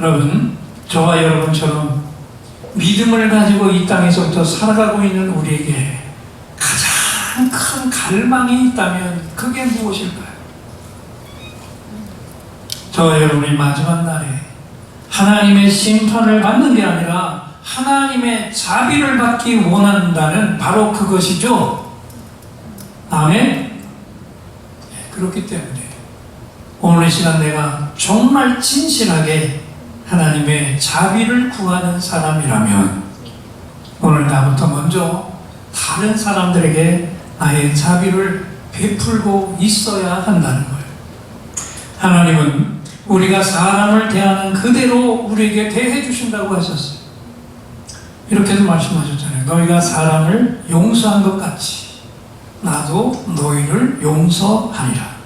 여러분, 저와 여러분처럼 믿음을 가지고 이 땅에서부터 살아가고 있는 우리에게 가장 큰 갈망이 있다면 그게 무엇일까요? 저와 여러분이 마지막 날에 하나님의 심판을 받는 게 아니라 하나님의 자비를 받기 원한다는 바로 그것이죠. 아멘. 그렇기 때문에 오늘 이 시간 내가 정말 진실하게 하나님의 자비를 구하는 사람이라면 오늘 나부터 먼저 다른 사람들에게 나의 자비를 베풀고 있어야 한다는 거예요. 하나님은 우리가 사람을 대하는 그대로 우리에게 대해 주신다고 하셨어요. 이렇게도 말씀하셨잖아요. 너희가 사람을 용서한 것 같이 나도 너희를 용서하리라.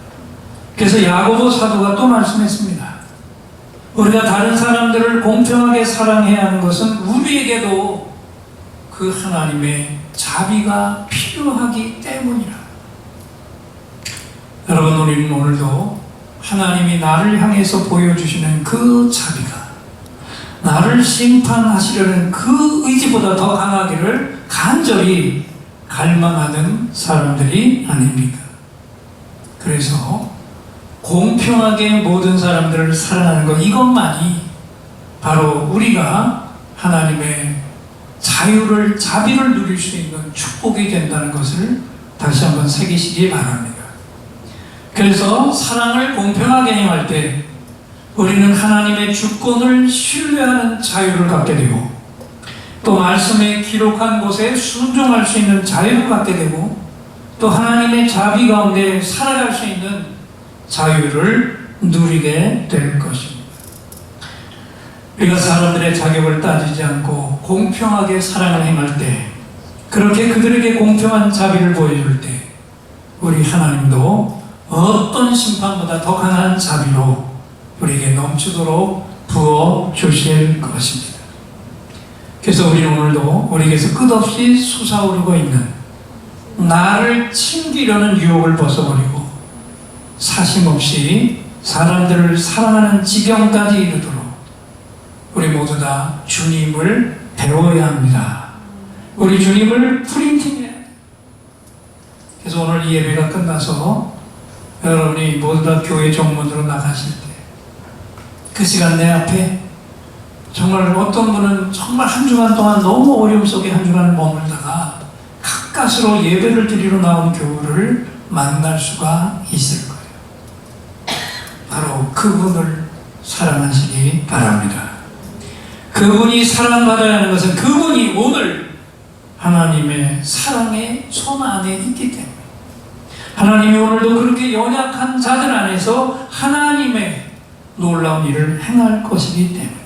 그래서 야고보 사도가 또 말씀했습니다. 우리가 다른 사람들을 공평하게 사랑해야 하는 것은 우리에게도 그 하나님의 자비가 필요하기 때문이라. 여러분, 우리는 오늘도 하나님이 나를 향해서 보여주시는 그 자비가 나를 심판하시려는 그 의지보다 더 강하기를 간절히 갈망하는 사람들이 아닙니까? 그래서 공평하게 모든 사람들을 사랑하는 것, 이것만이 바로 우리가 하나님의 자유를, 자비를 누릴 수 있는 축복이 된다는 것을 다시 한번 새기시기 바랍니다. 그래서 사랑을 공평하게 행할 때 우리는 하나님의 주권을 신뢰하는 자유를 갖게 되고, 또 말씀에 기록한 곳에 순종할 수 있는 자유를 갖게 되고, 또 하나님의 자비 가운데 살아갈 수 있는 자유를 누리게 될 것입니다. 우리가 사람들의 자격을 따지지 않고 공평하게 사랑을 행할 때, 그렇게 그들에게 공평한 자비를 보여줄 때, 우리 하나님도 어떤 심판보다 더 강한 자비로 우리에게 넘치도록 부어 주실 것입니다. 그래서 우리는 오늘도 우리에게서 끝없이 솟아오르고 있는 나를 챙기려는 유혹을 벗어버리고 사심없이 사람들을 사랑하는 지경까지 이르도록 우리 모두 다 주님을 배워야 합니다. 우리 주님을 프린팅해야 합니다. 그래서 오늘 이 예배가 끝나서 여러분이 모두 다 교회 정문으로 나가실 때 그 시간 내 앞에 정말 어떤 분은 정말 한 주간 동안 너무 어려움 속에 한 주간을 머물다가 가까스로 예배를 드리러 나온 교우를 만날 수가 있을 거예요. 바로 그분을 사랑하시기 바랍니다. 그분이 사랑받아야 하는 것은 그분이 오늘 하나님의 사랑의 손 안에 있기 때문에, 하나님이 오늘도 그렇게 연약한 자들 안에서 하나님의 놀라운 일을 행할 것이기 때문에,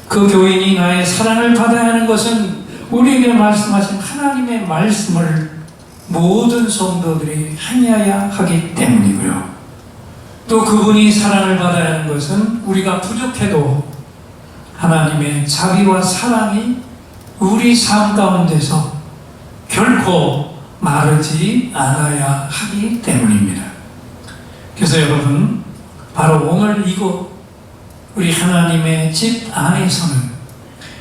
그 교인이 나의 사랑을 받아야 하는 것은 우리에게 말씀하신 하나님의 말씀을 모든 성도들이 행해야 하기 때문이고요. 또 그분이 사랑을 받아야 하는 것은 우리가 부족해도 하나님의 자비와 사랑이 우리 삶 가운데서 결코 마르지 않아야 하기 때문입니다. 그래서 여러분, 바로 오늘 이곳 우리 하나님의 집 안에서는,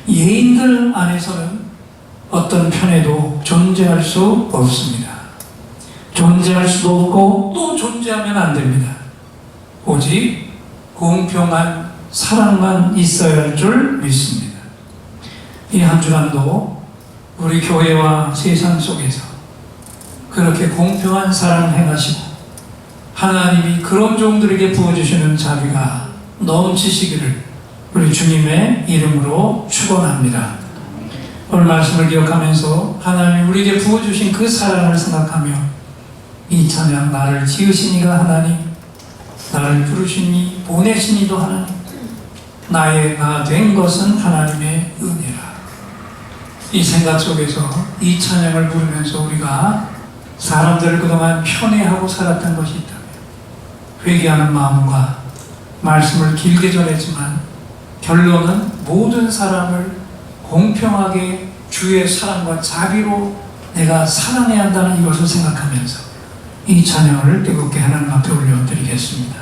예인들 안에서는 어떤 편에도 존재할 수 없습니다. 존재할 수도 없고 또 존재하면 안 됩니다. 오직 공평한 사랑만 있어야 할 줄 믿습니다. 이 한 주간도 우리 교회와 세상 속에서 그렇게 공평한 사랑을 행하시고 하나님이 그런 종들에게 부어주시는 자비가 넘치시기를 우리 주님의 이름으로 축원합니다. 오늘 말씀을 기억하면서 하나님이 우리에게 부어주신 그 사랑을 생각하며 이 찬양, 나를 지으시니가 하나님, 나를 부르시니 보내시니도 하나님, 나의 나 된 것은 하나님의 은혜라. 이 생각 속에서 이 찬양을 부르면서 우리가 사람들을 그동안 편애하고 살았던 것이 있다면 회개하는 마음과 말씀을 길게 전했지만 결론은 모든 사람을 공평하게 주의 사랑과 자비로 내가 사랑해야 한다는 이것을 생각하면서 이 찬양을 뜨겁게 하나님 앞에 올려드리겠습니다.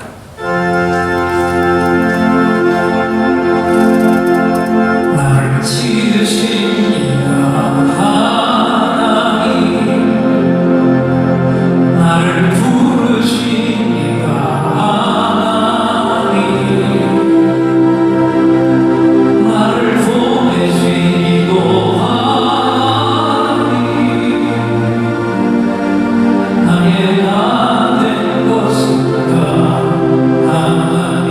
나를 지으시니가 하나님, 나를 부르시니가 하나님, 나를 보내시니도 하나님, 나의 나 된 것은 다 하나님.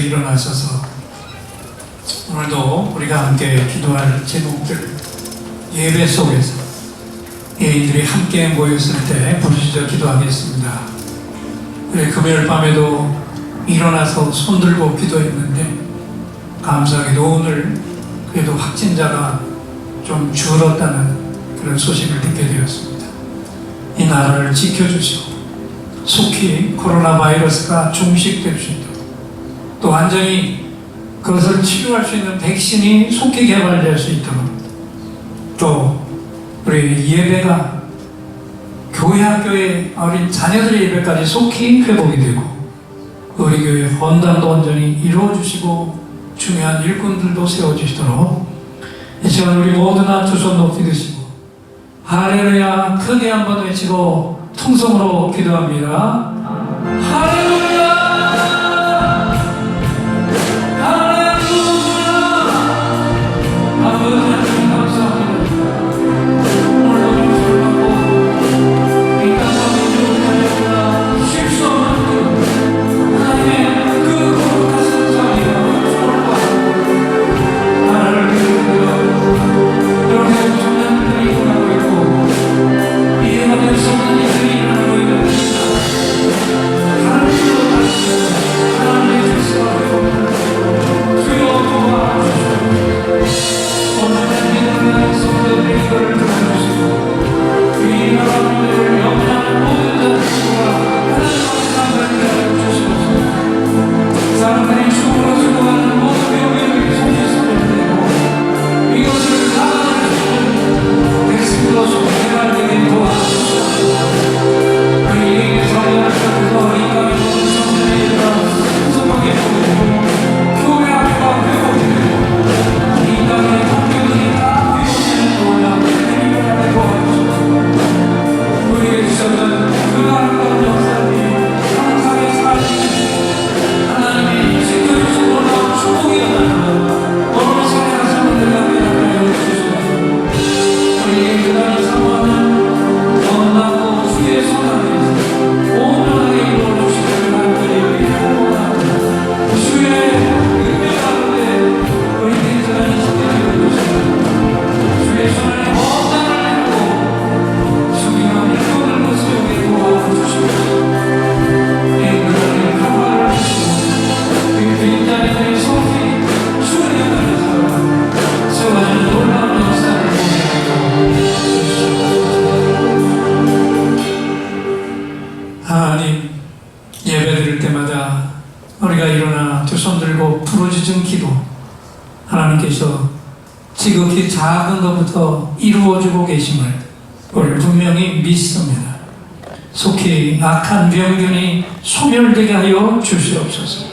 일어나셔서 오늘도 우리가 함께 기도할 제목들 예배 속에서 예인들이 함께 모였을 때 부르짖어 기도하겠습니다. 그래, 금요일 밤에도 일어나서 손들고 기도했는데 감사하게도 오늘 그래도 확진자가 좀 줄었다는 그런 소식을 듣게 되었습니다. 이 나라를 지켜주시고 속히 코로나 바이러스가 종식될 수 있도록 또 완전히 그것을 치료할 수 있는 백신이 속히 개발될 수 있도록 또 우리 예배가 교회 학교의 어린 자녀들의 예배까지 속히 회복이 되고 우리 교회 헌당도 온전히 이루어주시고 중요한 일꾼들도 세워주시도록 이 시간 우리 모두 다 두 손 높이 드시고 할렐루야 크게 한번 외치고 통성으로 기도합니다. 할렐루야 할렐루야 아버지 하나님 감사합니다. 오늘도 용서를 받고 이 땅과 민족을 살려주라 쉴 수 없는 하나님의 그 거룩한 성상이여 용서를 받고 나라를 위하여 여러분의 엄청난 일들이 일어나고 있고 이해가 될 수 없는 일들이 일어나고 있는 하나님으로 다시 하나님의 질서가 되고 주여 도와주시옵소서. 오늘의 믿음의 성도들의 이거를 들어주시고 이 나라 문제를 염려하는 모든 자들과 하나님의 상관을 주시옵소서. 사람들이 죽음으로 죽어가는 모든 병을 손에 손을 대고 이것을 나아가시고 백성으로서 해결되게 도와주시옵소서. 우리에게 살려하셔서 이 땅의 모든 성전의 일과 풍성하게 보내고 교회 학교가 회복되고 이 땅의 학교들이 다 회복되는 놀라운 일들이 일어나게 도와주시옵소서. 우리에게 주셨던 그 아름다운 역사들이 항상의 삶이 하나님의 지켜주신 놀라운 축복이 일어나는 오늘 성의 하사분들 앞에 하여 주시옵소서. 우리에게 그날을 사모하는 원하고 주의 손 안에서 온전하게 이루어주시기를 간절히 원합니다. 주의 은혜 가운데 우리 인생을 지켜주시고 주의 손 안에 헌당을 내고 주님과 일꾼을 모습에 도와주시옵소서. 인간의 평화를 주시고 이 빈자리들의 속히 주의 안에서 세워지는 놀라운 역사를 보게 하여 하나님, 예배드릴 때마다 우리가 일어나 두 손 들고 부르짖은 기도 하나님께서 지극히 작은 것부터 이루어주고 계심을 우리 분명히 믿습니다. 속히 악한 병균이 소멸되게 하여 주시옵소서.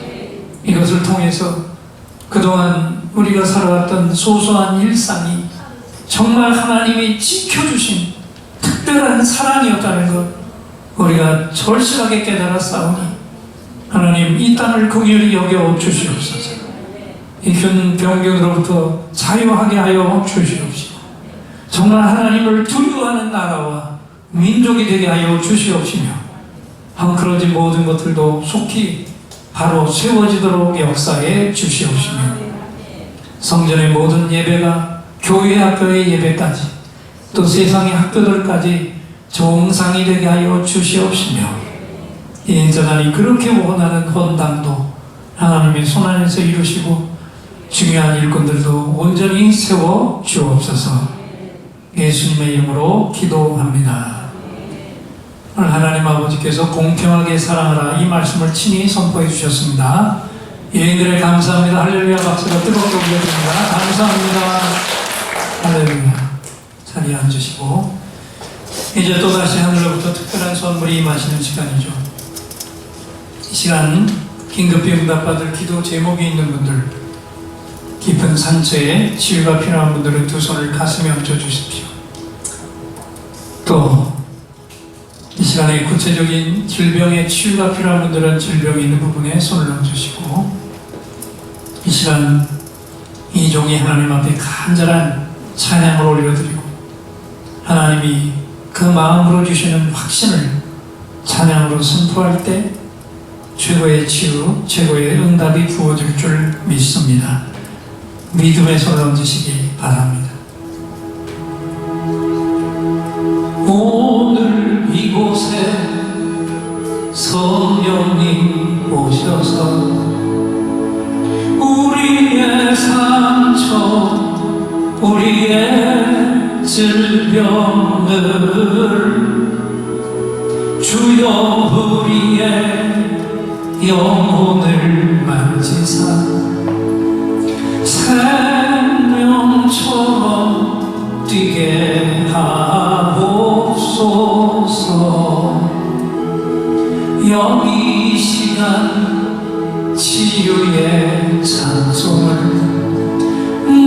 이것을 통해서 그동안 우리가 살아왔던 소소한 일상이 정말 하나님이 지켜주신 특별한 사랑이었다는 것 우리가 절실하게 깨달았사오니 하나님 이 땅을 긍휼히 여겨 주시옵소서. 이 큰 병균으로부터 자유하게 하여 주시옵시고 정말 하나님을 두려워하는 나라와 민족이 되게 하여 주시옵시며 헝클어진 모든 것들도 속히 바로 세워지도록 역사해 주시옵시며 성전의 모든 예배가 교회 학교의 예배까지 또 세상의 학교들까지 정상이 되게 하여 주시옵시며 인자단이 그렇게 원하는 헌당도 하나님의 손안에서 이루시고 중요한 일꾼들도 온전히 세워 주옵소서. 예수님의 이름으로 기도합니다. 오늘 하나님 아버지께서 공평하게 사랑하라 이 말씀을 친히 선포해 주셨습니다. 예인들의 감사합니다. 할렐루야 박수가 뜨겁게 올려드립니다. 감사합니다. 할렐루야. 자리에 앉으시고 이제 또다시 하늘로부터 특별한 선물이 임하시는 시간이죠. 이 시간 긴급히 응답받을 기도 제목이 있는 분들 깊은 상처에 치유가 필요한 분들은 두 손을 가슴에 얹어 주십시오. 또 이 시간에 구체적인 질병의 치유가 필요한 분들은 질병이 있는 부분에 손을 얹으시고 이 시간 이 종이 하나님 앞에 간절한 찬양을 올려드리고 하나님이 그 마음으로 주시는 확신을 찬양으로 선포할 때 최고의 치유, 최고의 응답이 부어질 줄 믿습니다. 믿음의 손을 얹으시기 바랍니다. 오늘 이곳에 성령님 오셔서 우리의 상처, 우리의 질병을 주여 우리의 영혼을 만지사 생명처럼 뛰게 하옵소서. 여기 이 시간 치유의 찬송을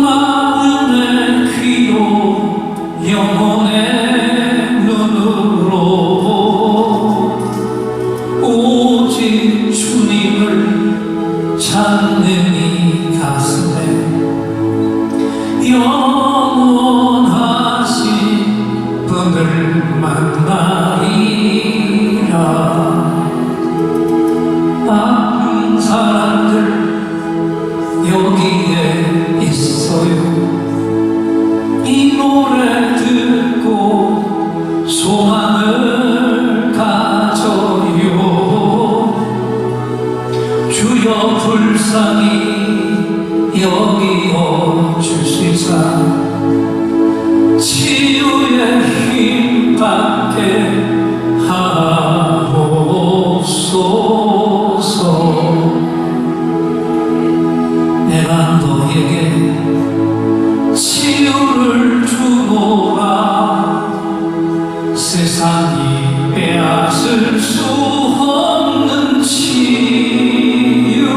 마음의 귀로 영혼의 눈으로 오직 주님을 찾는 이 가슴에 영원하신 분을 만나리라. 아픈 사람들 여기에 있어요. 이 노래 듣고 소망을 가져요. 주여 불쌍히 여기어 주시사 치유의 힘 받게 하옵소서. 내가 너에게 치유를 주노라. 세상이 빼앗을 수 없는 치유를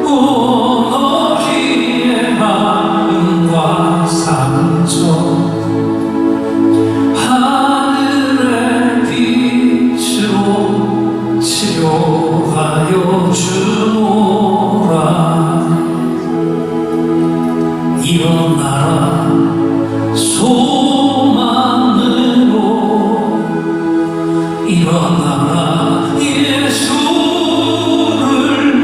온 너희의 마음과 상처 하늘의 빛으로 치료하여 주노라. 일어나라 소망으로 일어나라 예수를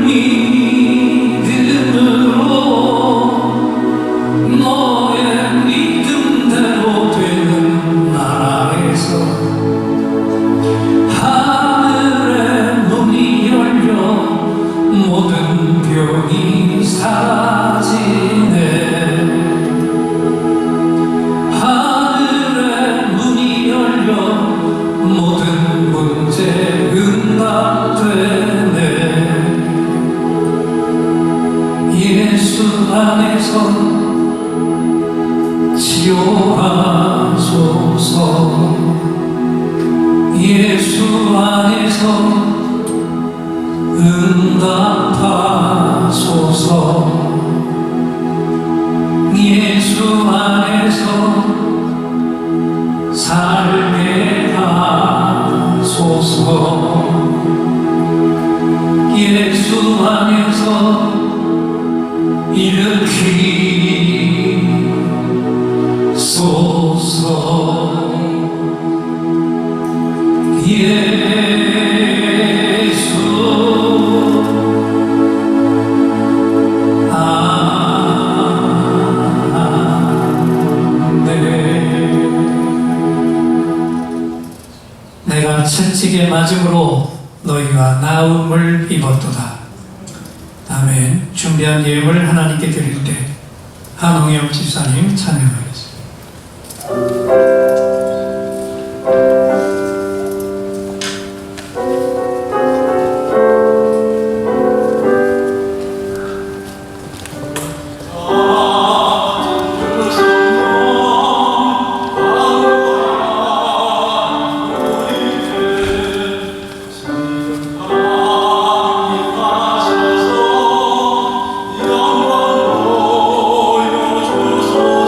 믿음으로 너의 믿음대로 되는 나라에서 하늘의 문이 열려 모든 병이 사라지네. 하늘의 문이 열려 모든 문제 응답되네. 예수 안에서 치료하소서. 예수 안에서 응답하소서. 예수 안에서 살게 하소서. 예수 안에서 일으키소서. 예수 내가 채찍에 맞음으로 너희가 나음을 입었도다. 아멘. 준비한 예물 하나님께 드릴 때 한홍영 집사님 찬양하겠습니다. 영원 보여주소서.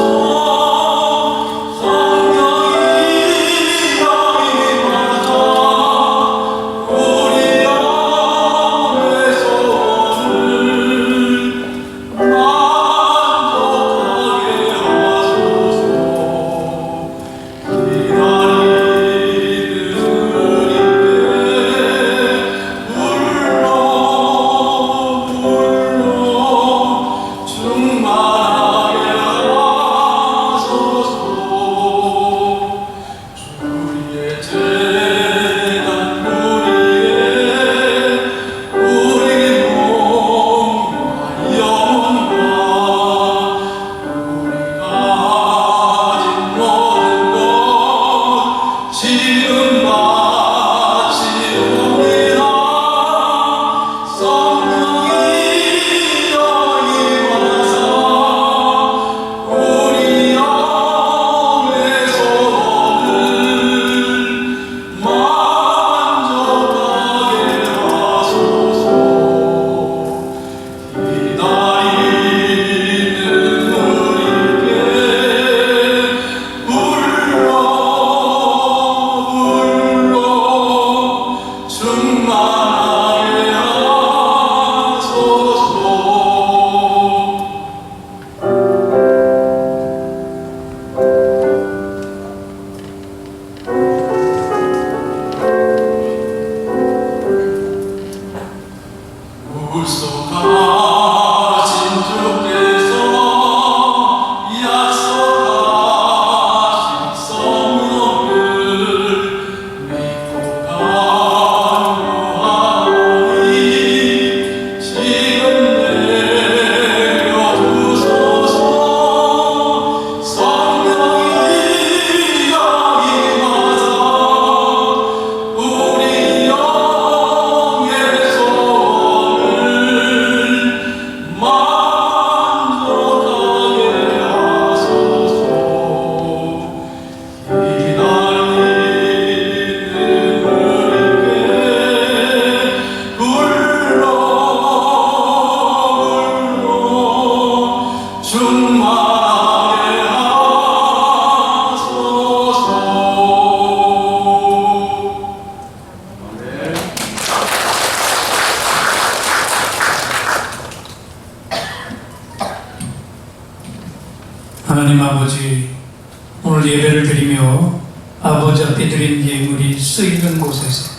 아버지 앞에 드린 예물이 쓰이는 곳에서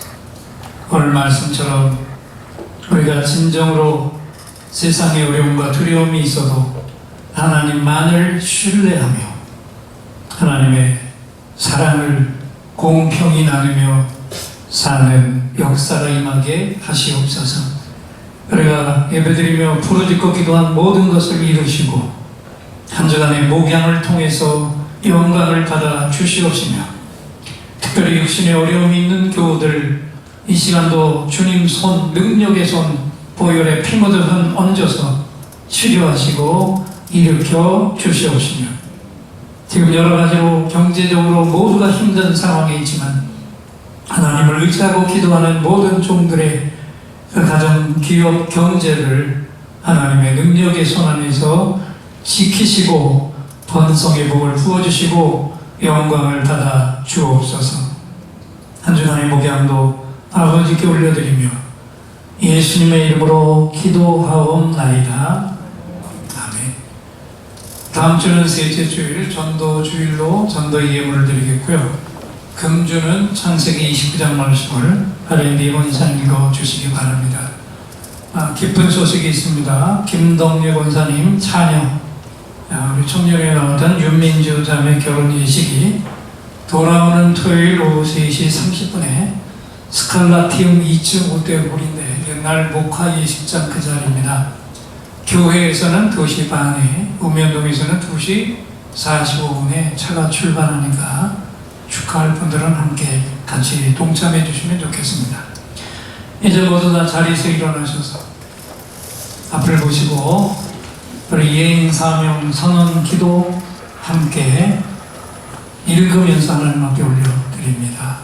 오늘 말씀처럼 우리가 진정으로 세상의 어려움과 두려움이 있어도 하나님만을 신뢰하며 하나님의 사랑을 공평히 나누며 사는 역사가 임하게 하시옵소서. 우리가 예배드리며 부르짖고 기도한 모든 것을 이루시고 한 주간의 목양을 통해서 영광을 받아 주시옵시며 특별히 육신의 어려움이 있는 교우들 이 시간도 주님 손, 능력의 손, 보혈의 피 묻은 손 얹어서 치료하시고 일으켜 주시옵시며 지금 여러 가지로 경제적으로 모두가 힘든 상황에 있지만 하나님을 의지하고 기도하는 모든 종들의 그 가정, 기업, 경제를 하나님의 능력의 손 안에서 지키시고 번성의 복을 부어주시고 영광을 받아 주옵소서. 한 주간의 목양도 아버지께 올려드리며 예수님의 이름으로 기도하옵나이다. 아멘. 다음 주는 셋째 주일 전도주일로 전도 예물을 드리겠고요. 금주는 창세기 29장 말씀을 하나님 권사님 읽어주시기 바랍니다. 기쁜 소식이 있습니다. 김동래 권사님 자녀, 우리 청년에 나오던 윤민주 자매 결혼 예식이 돌아오는 토요일 오후 3시 30분에 스칼라티움 2층 호텔홀인데 옛날 목화 예식장 그 자리입니다. 교회에서는 2시 반에, 우면동에서는 2시 45분에 차가 출발하니까 축하할 분들은 함께 같이 동참해 주시면 좋겠습니다. 이제 모두 다 자리에서 일어나셔서 앞을 보시고 우리 예인 사명 선언 기도 함께 읽으면서 하나님 앞에 올려드립니다.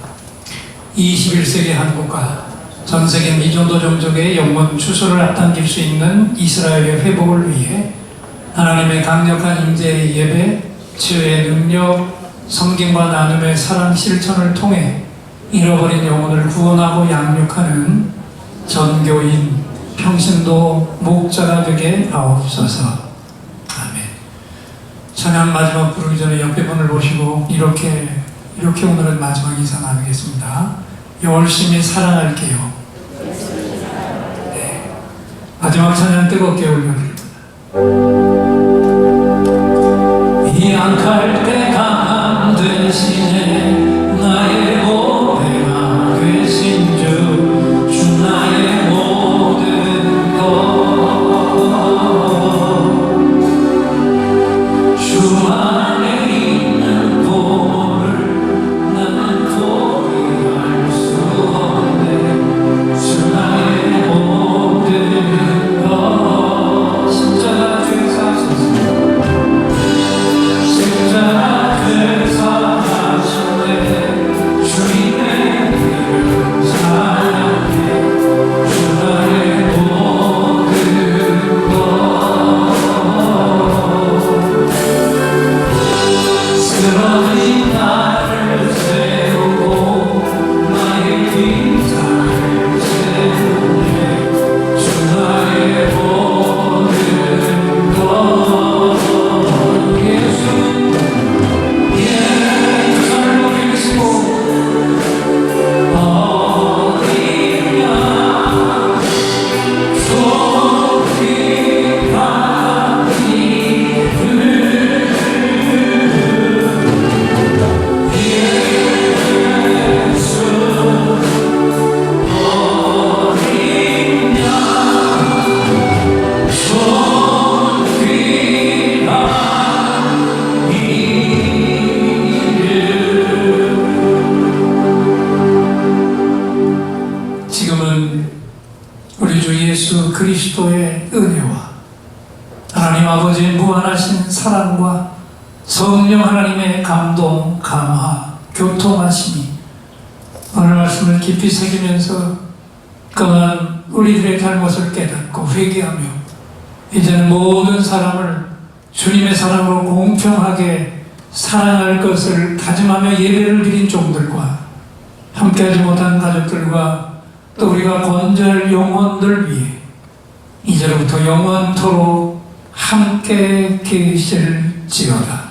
21세기 한국과 전 세계 미전도 종족의 영원 추수를 앞당길 수 있는 이스라엘의 회복을 위해 하나님의 강력한 임재의 예배, 치유의 능력, 섬김과 나눔의 사랑 실천을 통해 잃어버린 영혼을 구원하고 양육하는 전교인 평신도 목자가 되게 하옵소서. 아멘. 찬양 마지막 부르기 전에 옆에 분을 보시고 이렇게 오늘은 마지막 인사 나누겠습니다. 열심히 사랑할게요. 네. 마지막 찬양 뜨겁게 올려드립니다. 이 약할 때 강함 되시네 나의 보배가 되신 주 나의 모든 것 주 안에 있는 보물을 나는 포기할 수 없네 주 나의 모든 것 십자가 죄사 그리스도의 은혜와 하나님 아버지의 무한하신 사랑과 성령 하나님의 감동, 감화, 교통하심이 오늘 말씀을 깊이 새기면서 그만 우리들의 잘못을 깨닫고 회개하며 이제는 모든 사람을 주님의 사랑으로 공평하게 사랑할 것을 다짐하며 예배를 드린 종들과 함께하지 못한 가족들과 또 우리가 건져할 영혼들 위해 이제로부터 영원토록 함께 계실지어다.